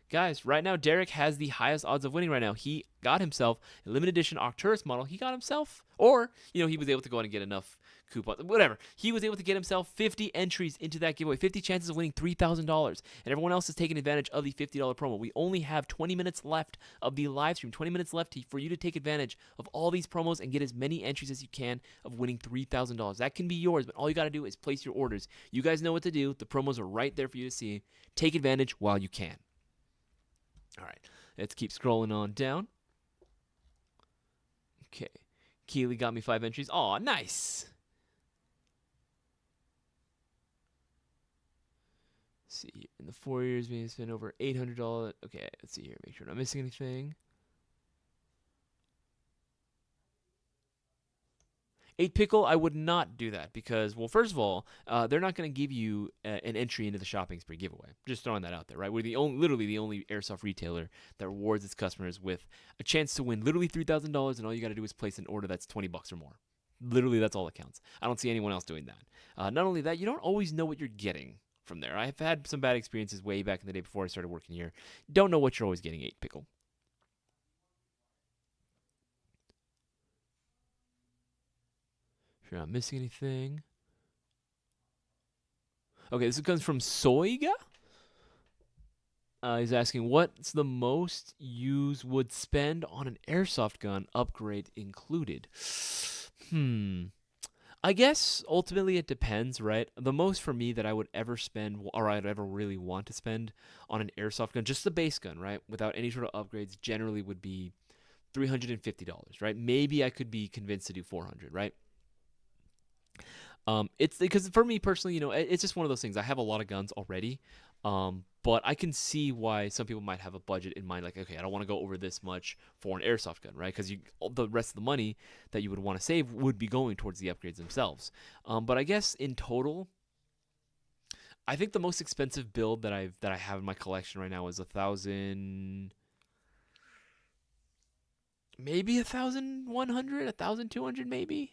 Guys, right now Derek has the highest odds of winning right now. He got himself a limited edition Arcturus model. He got himself, or he was able to go and get enough coupons, whatever. He was able to get himself 50 entries into that giveaway, 50 chances of winning $3,000, and everyone else is taking advantage of the $50 promo. We only have 20 minutes left of the live stream, 20 minutes left for you to take advantage of all these promos and get as many entries as you can of winning $3,000. That can be yours, but all you got to do is place your orders. You guys know what to do. The promos are right there for you to see. Take advantage while you can. All right, let's keep scrolling on down. Okay, Keely got me 5 entries. Aw, nice. Let's see here. In the 4 years, we spent over $800. Okay, let's see here. Make sure I'm not missing anything. 8 Pickle, I would not do that because, well, first of all, they're not going to give you an entry into the shopping spree giveaway. Just throwing that out there, right? We're literally the only airsoft retailer that rewards its customers with a chance to win literally $3,000, and all you got to do is place an order that's $20 or more. Literally, that's all that counts. I don't see anyone else doing that. Not only that, you don't always know what you're getting from there. I've had some bad experiences way back in the day before I started working here. Don't know what you're always getting, 8 Pickle. Sure, I'm missing anything. Okay, this comes from Soiga. He's asking, what's the most you would spend on an airsoft gun upgrade included? I guess ultimately it depends, right? The most for me that I would ever spend, or I'd ever really want to spend on an airsoft gun, just the base gun, right? Without any sort of upgrades, generally would be $350, right? Maybe I could be convinced to do $400, right? It's because for me personally, it's just one of those things. I have a lot of guns already, but I can see why some people might have a budget in mind. Like, okay, I don't want to go over this much for an airsoft gun, right? Because the rest of the money that you would want to save would be going towards the upgrades themselves. But I guess in total, I think the most expensive build that I have in my collection right now is 1,000, maybe 1,100, 1,200, maybe.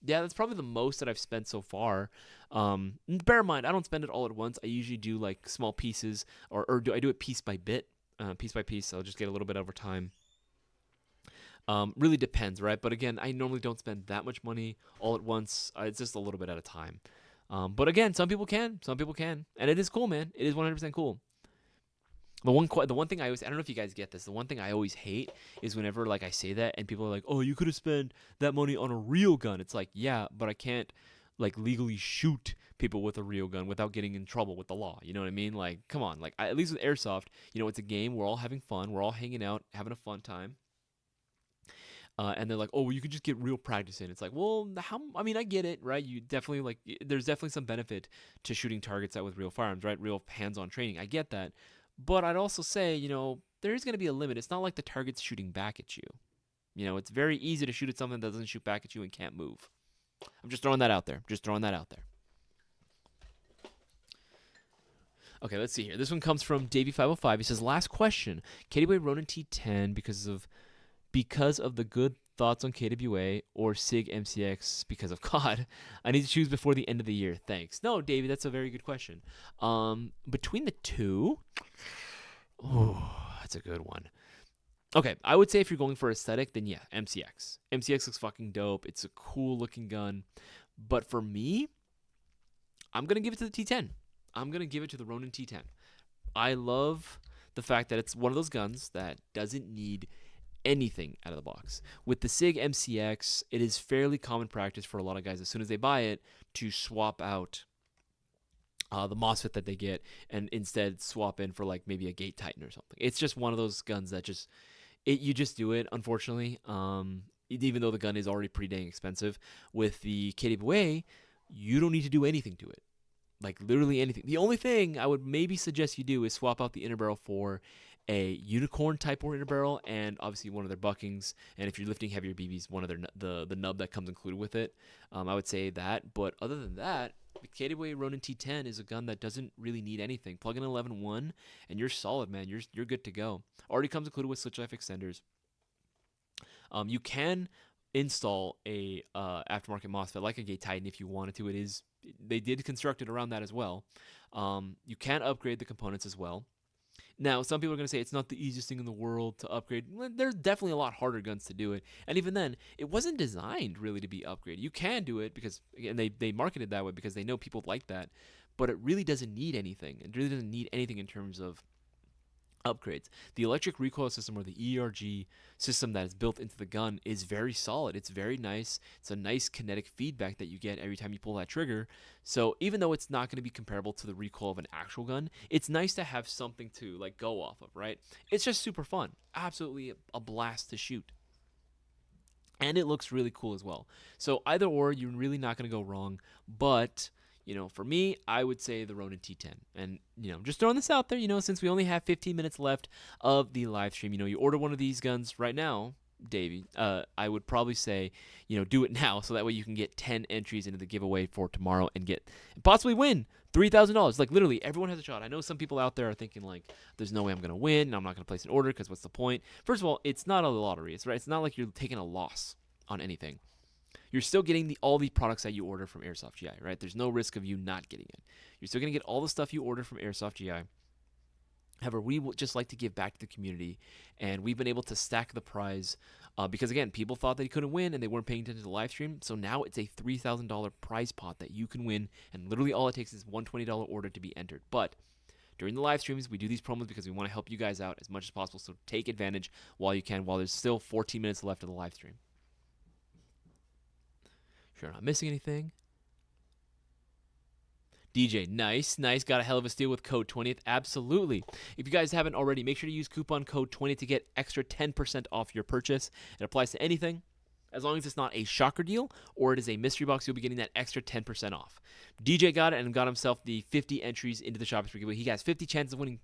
Yeah, that's probably the most that I've spent so far. Bear in mind, I don't spend it all at once. I usually do like small pieces, or I do it piece by bit, piece by piece. So I'll just get a little bit over time. Really depends, right? But again, I normally don't spend that much money all at once. It's just a little bit at a time. But again, some people can, and it is cool, man. It is 100% cool. The one thing I don't know if you guys get this. The one thing I always hate is whenever like I say that and people are like, "Oh, you could have spent that money on a real gun." It's like, yeah, but I can't like legally shoot people with a real gun without getting in trouble with the law. You know what I mean? Like, come on. Like, at least with airsoft, it's a game. We're all having fun. We're all hanging out, having a fun time. And they're like, "Oh, well, you could just get real practice in." It's like, well, how? I mean, I get it, right? You definitely there's definitely some benefit to shooting targets out with real firearms, right? Real hands-on training. I get that. But I'd also say, there is going to be a limit. It's not like the target's shooting back at you. It's very easy to shoot at something that doesn't shoot back at you and can't move. I'm just throwing that out there. Okay, let's see here. This one comes from Davey505. He says, last question. KWA Ronin T10 because of the good thoughts on KWA or SIG MCX because of COD. I need to choose before the end of the year. Thanks. No, Davey, that's a very good question. Between the two, that's a good one. Okay, I would say if you're going for aesthetic, then yeah, MCX. MCX looks fucking dope. It's a cool looking gun. But for me, I'm going to give it to the T10. I'm going to give it to the Ronin T10. I love the fact that it's one of those guns that doesn't need anything out of the box. With the SIG MCX, it is fairly common practice for a lot of guys as soon as they buy it to swap out the MOSFET that they get and instead swap in for like maybe a Gate Titan or something. It's just one of those guns that you just do it, unfortunately. Even though the gun is already pretty dang expensive. With the KWA, you don't need to do anything to it. Like literally anything. The only thing I would maybe suggest you do is swap out the inner barrel for a unicorn type or inner barrel, and obviously one of their buckings. And if you're lifting heavier BBs, one of their the nub that comes included with it. I would say that. But other than that, the KWA Ronin T10 is a gun that doesn't really need anything. Plug in 11.1 and you're solid, man. You're good to go. Already comes included with switch life extenders. You can install a aftermarket MOSFET like a Gate Titan if you wanted to. They did construct it around that as well. You can upgrade the components as well. Now, some people are going to say it's not the easiest thing in the world to upgrade. There's definitely a lot harder guns to do it. And even then, it wasn't designed really to be upgraded. You can do it because, again, they marketed that way because they know people like that. But it really doesn't need anything. It really doesn't need anything in terms of upgrades. The electric recoil system, or the ERG system that is built into the gun, is very solid. It's very nice. It's a nice kinetic feedback that you get every time you pull that trigger. So even though it's not going to be comparable to the recoil of an actual gun, it's nice to have something to like go off of, right? It's just super fun. Absolutely a blast to shoot. And it looks really cool as well. So either or, you're really not going to go wrong. But for me, I would say the Ronin T10. And, just throwing this out there, since we only have 15 minutes left of the live stream, you order one of these guns right now, Davey, I would probably say, do it now so that way you can get 10 entries into the giveaway for tomorrow and possibly win $3,000. Like, literally, everyone has a shot. I know some people out there are thinking, like, there's no way I'm going to win, and I'm not going to place an order because what's the point? First of all, it's not a lottery. It's not like you're taking a loss on anything. You're still getting all the products that you order from Airsoft GI, right? There's no risk of you not getting it. You're still going to get all the stuff you order from Airsoft GI. However, we would just like to give back to the community, and we've been able to stack the prize because, again, people thought they couldn't win and they weren't paying attention to the live stream. So now it's a $3,000 prize pot that you can win, and literally all it takes is one $20 order to be entered. But during the live streams, we do these promos because we want to help you guys out as much as possible, so take advantage while you can, while there's still 14 minutes left of the live stream. Sure, not missing anything. DJ, nice. Got a hell of a steal with code 20th. Absolutely. If you guys haven't already, make sure to use coupon code 20 to get extra 10% off your purchase. It applies to anything. As long as it's not a shocker deal or it is a mystery box, you'll be getting that extra 10% off. DJ got it and got himself the 50 entries into the shopping spree giveaway. He has 50 chances of winning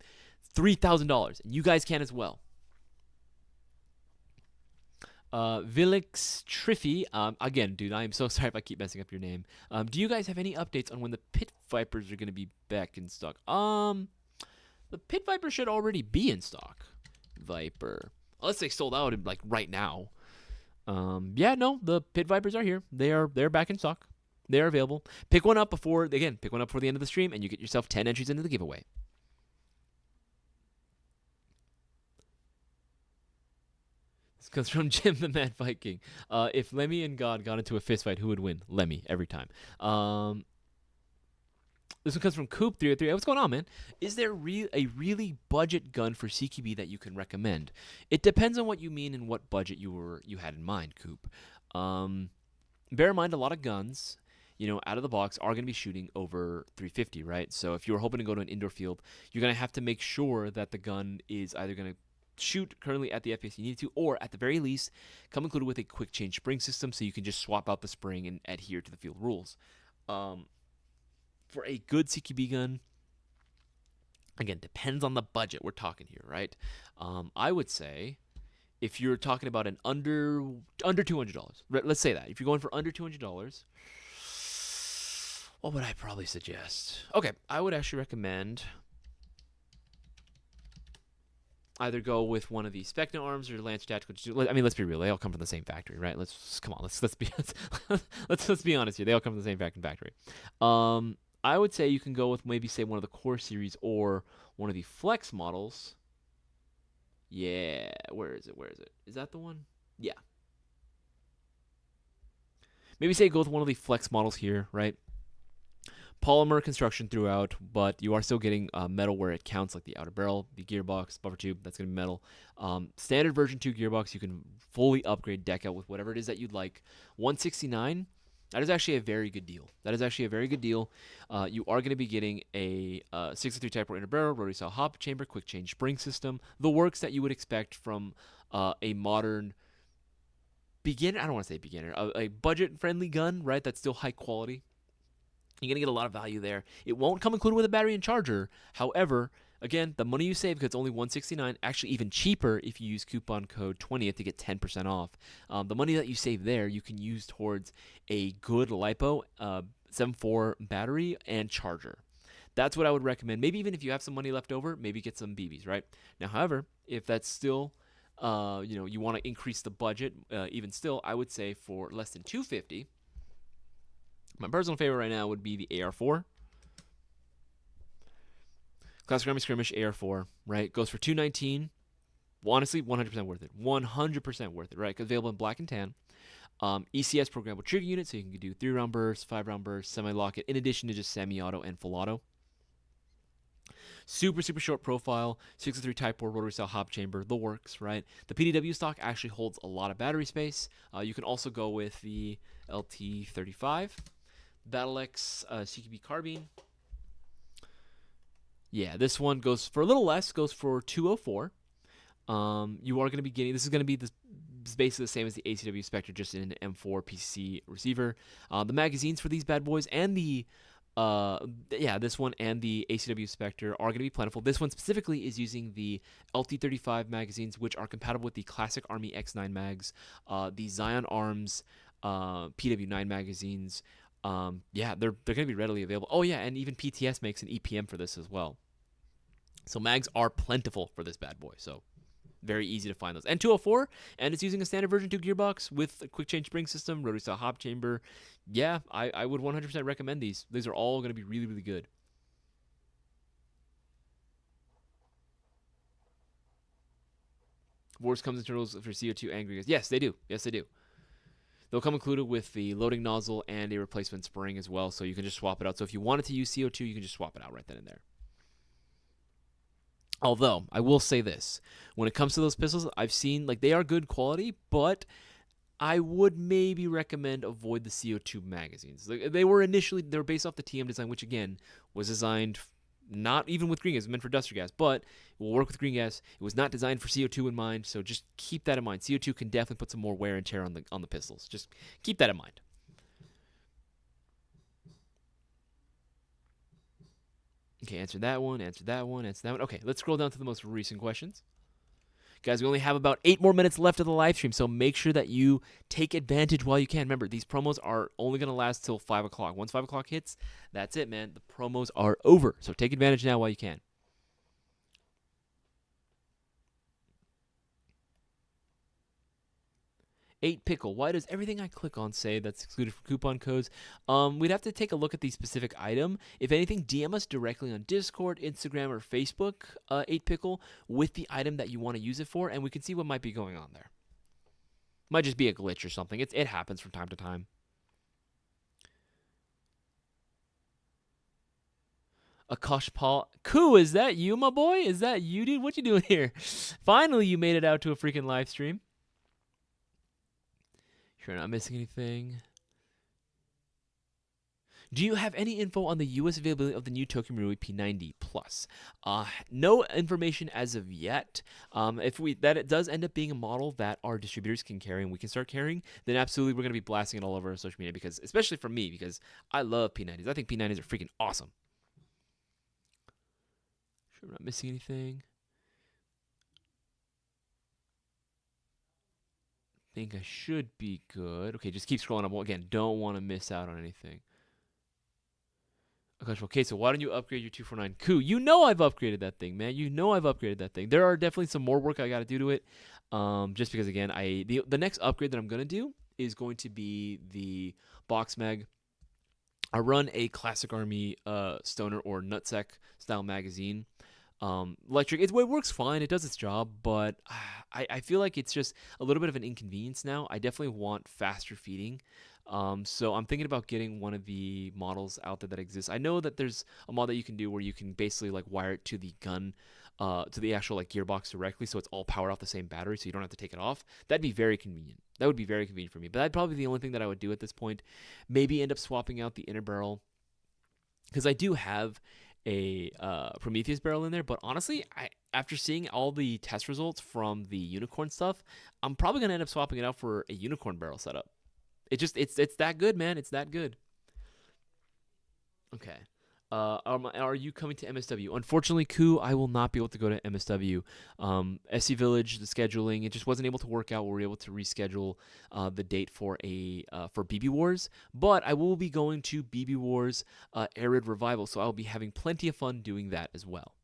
$3,000, and you guys can as well. Vilix Triffy, again, dude, I am so sorry if I keep messing up your name. Do you guys have any updates on when the Pit Vipers are going to be back in stock? The Pit Viper should already be in stock. Viper, unless they sold out like right now. Yeah, no, the Pit Vipers are here. They're back in stock. They're available. Pick one up before the end of the stream, and you get yourself 10 entries into the giveaway. This comes from Jim the Mad Viking. If Lemmy and God got into a fist fight, who would win? Lemmy, every time. This one comes from Coop303. Hey, what's going on, man? Is there a really budget gun for CQB that you can recommend? It depends on what you mean and what budget you had in mind, Coop. Bear in mind, a lot of guns, out of the box are going to be shooting over 350, right? So if you're hoping to go to an indoor field, you're going to have to make sure that the gun is either going to shoot currently at the FPS you need to, or at the very least, come included with a quick change spring system so you can just swap out the spring and adhere to the field rules. For a good CQB gun, again, depends on the budget we're talking here, right? I would say if you're talking about an under $200, let's say that. If you're going for under $200, what would I probably suggest? Okay, I would actually recommend either go with one of the Specna arms or Lancer Tactical. I mean, let's be real; they all come from the same factory, right? Let's be let's be honest here. They all come from the same factory. I would say you can go with maybe say one of the Core series or one of the Flex models. Yeah, where is it? Is that the one? Yeah. Maybe say go with one of the Flex models here, right? Polymer construction throughout, but you are still getting metal where it counts, like the outer barrel, the gearbox, buffer tube, that's going to be metal. Standard version 2 gearbox, you can fully upgrade deck out with whatever it is that you'd like. 169, that is actually a very good deal. You are going to be getting a 63 Type 4 inner barrel, rotary style hop chamber, quick change spring system, the works that you would expect from a modern beginner, I don't want to say beginner, a budget-friendly gun, right, that's still high quality. You're going to get a lot of value there. It won't come included with a battery and charger. However, again, the money you save, because it's only $169, actually even cheaper if you use coupon code 20th to get 10% off. The money that you save there, you can use towards a good LiPo 7.4 battery and charger. That's what I would recommend. Maybe even if you have some money left over, maybe get some BBs, right? Now, however, if that's still, you want to increase the budget, even still, I would say for less than $250, my personal favorite right now would be the AR-4. Classic Army Skirmish AR-4, right? Goes for $219. Well, honestly, 100% worth it. 100% worth it, right? Because available in black and tan. ECS programmable trigger unit, so you can do 3-round bursts, 5-round bursts, semi-locket, in addition to just semi-auto and full auto. Super short profile, 63 Type 4 rotary style hop chamber, the works, right? The PDW stock actually holds a lot of battery space. You can also go with the LT35. BattleX CQB carbine. Yeah, this one goes for a little less, goes for $204. You are going to be getting, this is going to be basically the same as the ACW Spectre, just in an M4 PCC receiver. The magazines for these bad boys and this one and the ACW Spectre are going to be plentiful. This one specifically is using the LT35 magazines, which are compatible with the Classic Army X9 mags, the Zion Arms PW9 magazines. They're going to be readily available. Oh yeah, and even PTS makes an EPM for this as well. So mags are plentiful for this bad boy. So very easy to find those. And 204, and it's using a standard version 2 gearbox with a quick change spring system, rotary style hop chamber. Yeah, I would 100% recommend these. These are all going to be really good. Wars comes in turtles for CO2 angry. Yes, they do. They'll come included with the loading nozzle and a replacement spring as well, so you can just swap it out. So if you wanted to use CO2, you can just swap it out right then and there. Although, I will say this. When it comes to those pistols, I've seen, they are good quality, but I would maybe recommend avoid the CO2 magazines. They were based off the TM design, which, again, was designed not even with green gas. It's meant for duster gas, but it will work with green gas. It was not designed for CO2 in mind, so just keep that in mind. CO2 can definitely put some more wear and tear on the pistols. Just keep that in mind. Okay, answer that one, answer that one, answer that one. Okay, let's scroll down to the most recent questions. Guys, we only have about 8 more minutes left of the live stream, so make sure that you take advantage while you can. Remember, these promos are only going to last till 5 o'clock. Once 5 o'clock hits, that's it, man. The promos are over, so take advantage now while you can. Eight Pickle. Why does everything I click on say that's excluded from coupon codes? We'd have to take a look at the specific item. If anything, DM us directly on Discord, Instagram, or Facebook, 8 Pickle, with the item that you want to use it for, and we can see what might be going on there. Might just be a glitch or something. It happens from time to time. Akash Paul. Koo, is that you, my boy? Is that you, dude? What you doing here? Finally, you made it out to a freaking live stream. Sure, not missing anything. Do you have any info on the U.S. availability of the new Tokyo Marui P90 Plus? No information as of yet. If it does end up being a model that our distributors can carry and we can start carrying, then absolutely we're going to be blasting it all over social media, because, especially for me, because I love P90s. I think P90s are freaking awesome. Sure, I'm not missing anything. Think I should be good. Okay, just keep scrolling up. Again, don't want to miss out on anything. Okay, so why don't you upgrade your 249 Coup? You know I've upgraded that thing, man. You know I've upgraded that thing. There are definitely some more work I got to do to it. Just because, again, the next upgrade that I'm going to do is going to be the box mag. I run a Classic Army Stoner or Nutsack style magazine. Electric, it works fine. It does its job, but I feel like it's just a little bit of an inconvenience now. I definitely want faster feeding. So I'm thinking about getting one of the models out there that exists. I know that there's a mod that you can do where you can basically like wire it to the gun, to the actual like gearbox directly, so it's all powered off the same battery, so you don't have to take it off. That'd be very convenient. That would be very convenient for me. But that'd probably be the only thing that I would do at this point. Maybe end up swapping out the inner barrel, because I do have a Prometheus barrel in there, but honestly, after seeing all the test results from the unicorn stuff, I'm probably gonna end up swapping it out for a unicorn barrel setup. It's that good, man. It's that good. Okay. Are you coming to MSW? Unfortunately, Koo, I will not be able to go to MSW. SC Village, the scheduling, it just wasn't able to work out. We were able to reschedule the date for BB Wars, but I will be going to BB Wars Arid Revival, so I'll be having plenty of fun doing that as well.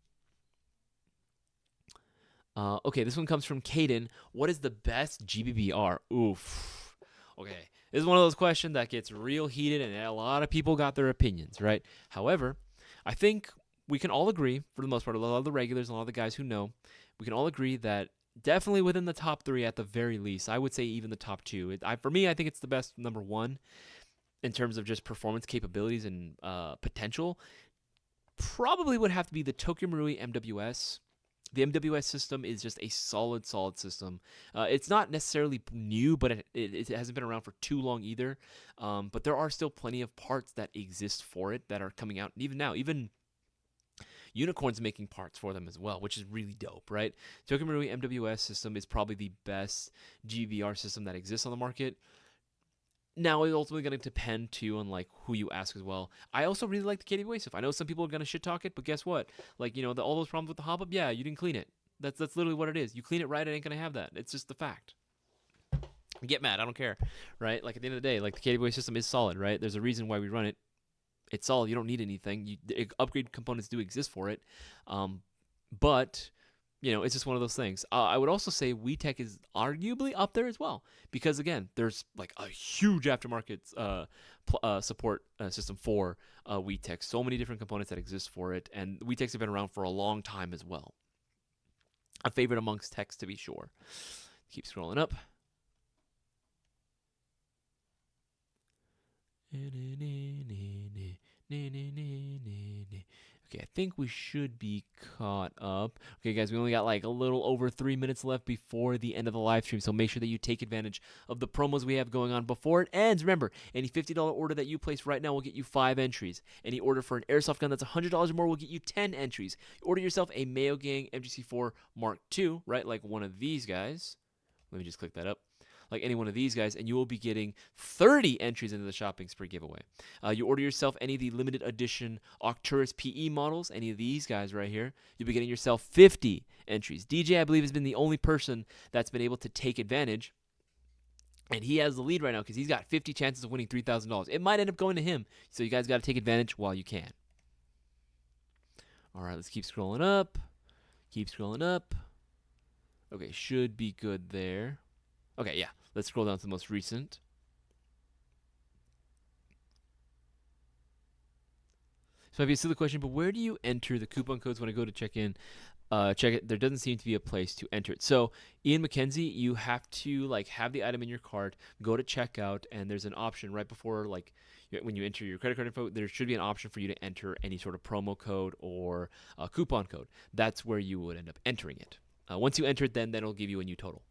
Okay, this one comes from Caden. What is the best GBBR? Oof. Okay. This is one of those questions that gets real heated, and a lot of people got their opinions, right? However, I think we can all agree, for the most part, a lot of the regulars, a lot of the guys who know, we can all agree that definitely within the top 3 at the very least, I would say even the top 2. For me, I think it's the best number 1 in terms of just performance capabilities and potential. Probably would have to be the Tokyo Marui MWS. The MWS system is just a solid system. It's not necessarily new, but it hasn't been around for too long either. But there are still plenty of parts that exist for it that are coming out. And even now, even Unicorn's making parts for them as well, which is really dope, right? Tokyo Marui MWS system is probably the best GVR system that exists on the market. Now, it's ultimately going to depend, too, on, like, who you ask as well. I also really like the KDB stuff. I know some people are going to shit-talk it, but guess what? Like, all those problems with the hop-up, yeah, you didn't clean it. That's literally what it is. You clean it right, it ain't going to have that. It's just the fact. Get mad. I don't care, right? Like, at the end of the day, like, the KDB system is solid, right? There's a reason why we run it. It's solid. You don't need anything. Upgrade components do exist for it. But it's just one of those things. I would also say WeTech is arguably up there as well, because again, there's like a huge aftermarket support system for WeTech. So many different components that exist for it, and WeTechs have been around for a long time as well. A favorite amongst techs, to be sure. Keep scrolling up. Okay, I think we should be caught up. Okay, guys, we only got like a little over 3 minutes left before the end of the live stream, so make sure that you take advantage of the promos we have going on before it ends. Remember, any $50 order that you place right now will get you 5 entries. Any order for an airsoft gun that's $100 or more will get you 10 entries. Order yourself a Mayo Gang MGC4 Mark II, right, like one of these guys. Let me just click that up. Like any one of these guys, and you will be getting 30 entries into the shopping spree giveaway. You order yourself any of the limited edition Arcturus PE models, any of these guys right here, you'll be getting yourself 50 entries. DJ, I believe, has been the only person that's been able to take advantage, and he has the lead right now because he's got 50 chances of winning $3,000. It might end up going to him, so you guys got to take advantage while you can. All right, let's keep scrolling up. Keep scrolling up. Okay, should be good there. Okay, yeah. Let's scroll down to the most recent. This might be a silly question, but where do you enter the coupon codes when I go to check in? Check it. There doesn't seem to be a place to enter it. So, Ian McKenzie, you have to have the item in your cart, go to checkout, and there's an option right before when you enter your credit card info. There should be an option for you to enter any sort of promo code or coupon code. That's where you would end up entering it. Once you enter it, then it'll give you a new total.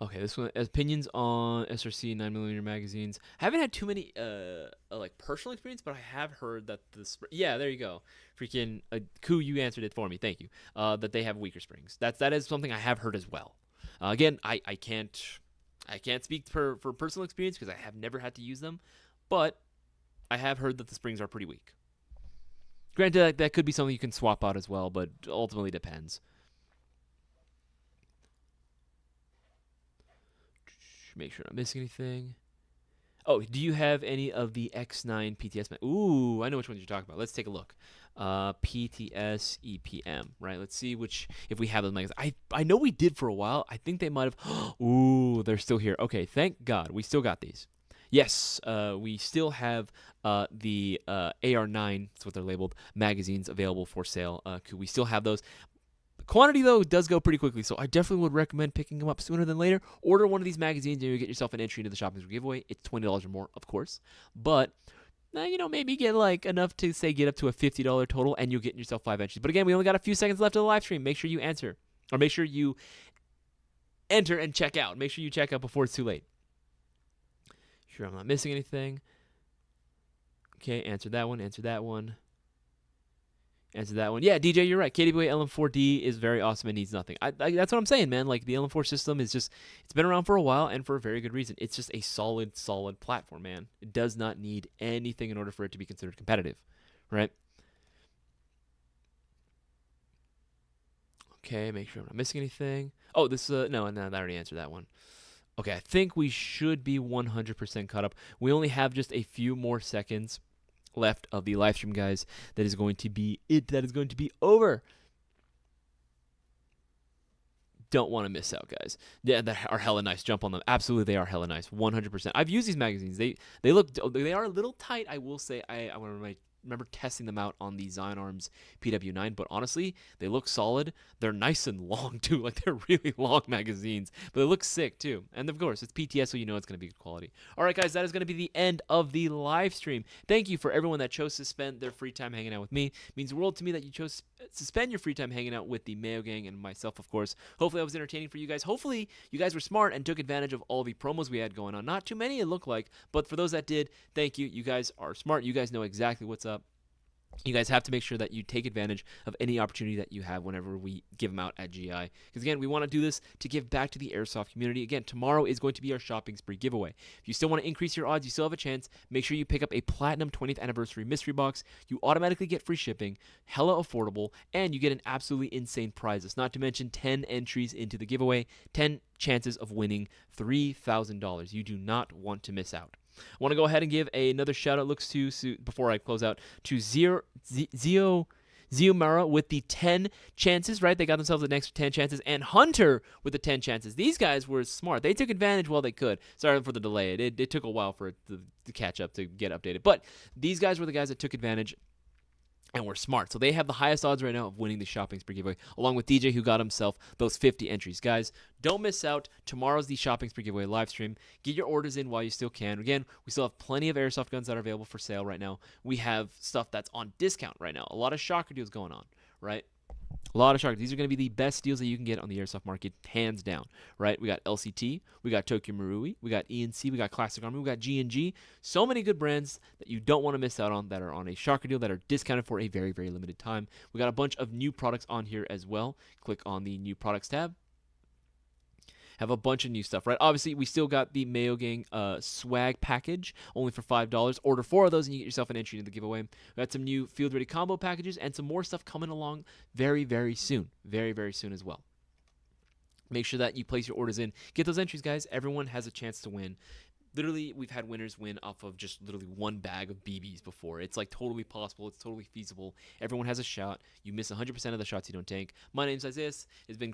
Okay, this one, opinions on SRC 9mm magazines. I haven't had too many personal experience, but I have heard that yeah, there you go. Freaking Koo, you answered it for me. Thank you. That they have weaker springs. That is something I have heard as well. Again, I can't speak for personal experience because I have never had to use them, but I have heard that the springs are pretty weak. Granted, that could be something you can swap out as well, but ultimately depends. Make sure I'm not missing anything. Oh, do you have any of the X9 PTS? Ooh, I know which ones you're talking about. Let's take a look. PTS EPM, right? Let's see if we have those magazines. I know we did for a while. I think they might have. Ooh, they're still here. Okay, thank God. We still got these. Yes, we still have the AR9, that's what they're labeled, magazines available for sale. We still have those. Quantity, though, does go pretty quickly, so I definitely would recommend picking them up sooner than later. Order one of these magazines, and you get yourself an entry into the shopping spree giveaway. It's $20 or more, of course, but maybe get enough to say get up to a $50 total, and you'll get yourself 5 entries. But again, we only got a few seconds left of the live stream. Make sure you answer, or make sure you enter and check out. Make sure you check out before it's too late. Sure, I'm not missing anything. Okay, answer that one. Answer that one. Answer that one. Yeah, DJ, you're right. KDBA LM4D is very awesome and needs nothing. That's what I'm saying, man. The LM4 system is it's been around for a while and for a very good reason. It's just a solid platform, man. It does not need anything in order for it to be considered competitive, right? Okay, make sure I'm not missing anything. Oh, this, no, I already answered that one. Okay, I think we should be 100% caught up. We only have just a few more seconds left of the live stream, guys. That is going to be it. That is going to be over. Don't want to miss out, guys. Yeah, they are hella nice. Jump on them. Absolutely, they are hella nice. 100%. I've used these magazines. They are a little tight. I will say. I remember testing them out on the Zion Arms PW9, but honestly, they look solid. They're nice and long, too. They're really long magazines, but they look sick, too. And, of course, it's PTS, so you know it's going to be good quality. All right, guys, that is going to be the end of the live stream. Thank you for everyone that chose to spend their free time hanging out with me. It means the world to me that you chose to spend your free time hanging out with the Mayo Gang and myself, of course. Hopefully, I was entertaining for you guys. Hopefully, you guys were smart and took advantage of all the promos we had going on. Not too many, it looked like, but for those that did, thank you. You guys are smart. You guys know exactly what's up. You guys have to make sure that you take advantage of any opportunity that you have whenever we give them out at GI. Because, again, we want to do this to give back to the Airsoft community. Again, tomorrow is going to be our shopping spree giveaway. If you still want to increase your odds, you still have a chance. Make sure you pick up a Platinum 20th Anniversary Mystery Box. You automatically get free shipping, hella affordable, and you get an absolutely insane prizes. Not to mention 10 entries into the giveaway, 10 chances of winning $3,000. You do not want to miss out. I want to go ahead and give another shout-out before I close out to Ziomara with the 10 chances, right? They got themselves the next 10 chances, and Hunter with the 10 chances. These guys were smart. They took advantage while they could. Sorry for the delay. It took a while for it to catch up, to get updated. But these guys were the guys that took advantage and we're smart. So they have the highest odds right now of winning the shopping spree giveaway, along with DJ, who got himself those 50 entries. Guys, don't miss out. Tomorrow's the shopping spree giveaway live stream. Get your orders in while you still can. Again, we still have plenty of airsoft guns that are available for sale right now. We have stuff that's on discount right now. A lot of shocker deals going on, right? A lot of sharks. These are going to be the best deals that you can get on the airsoft market, hands down, right? We got LCT, we got Tokyo Marui, we got ENC, we got Classic Army, we got G&G. So many good brands that you don't want to miss out on that are on a shocker deal that are discounted for a very, very limited time. We got a bunch of new products on here as well. Click on the new products tab. Have a bunch of new stuff, right? Obviously, we still got the Mayo Gang swag package, only for $5. Order 4 of those and you get yourself an entry into the giveaway. We got some new field-ready combo packages and some more stuff coming along very, very soon. Very, very soon as well. Make sure that you place your orders in. Get those entries, guys. Everyone has a chance to win. Literally, we've had winners win off of just literally one bag of BBs before. It's like totally possible. It's totally feasible. Everyone has a shot. You miss 100% of the shots you don't take. My name's Isaias. It's been great.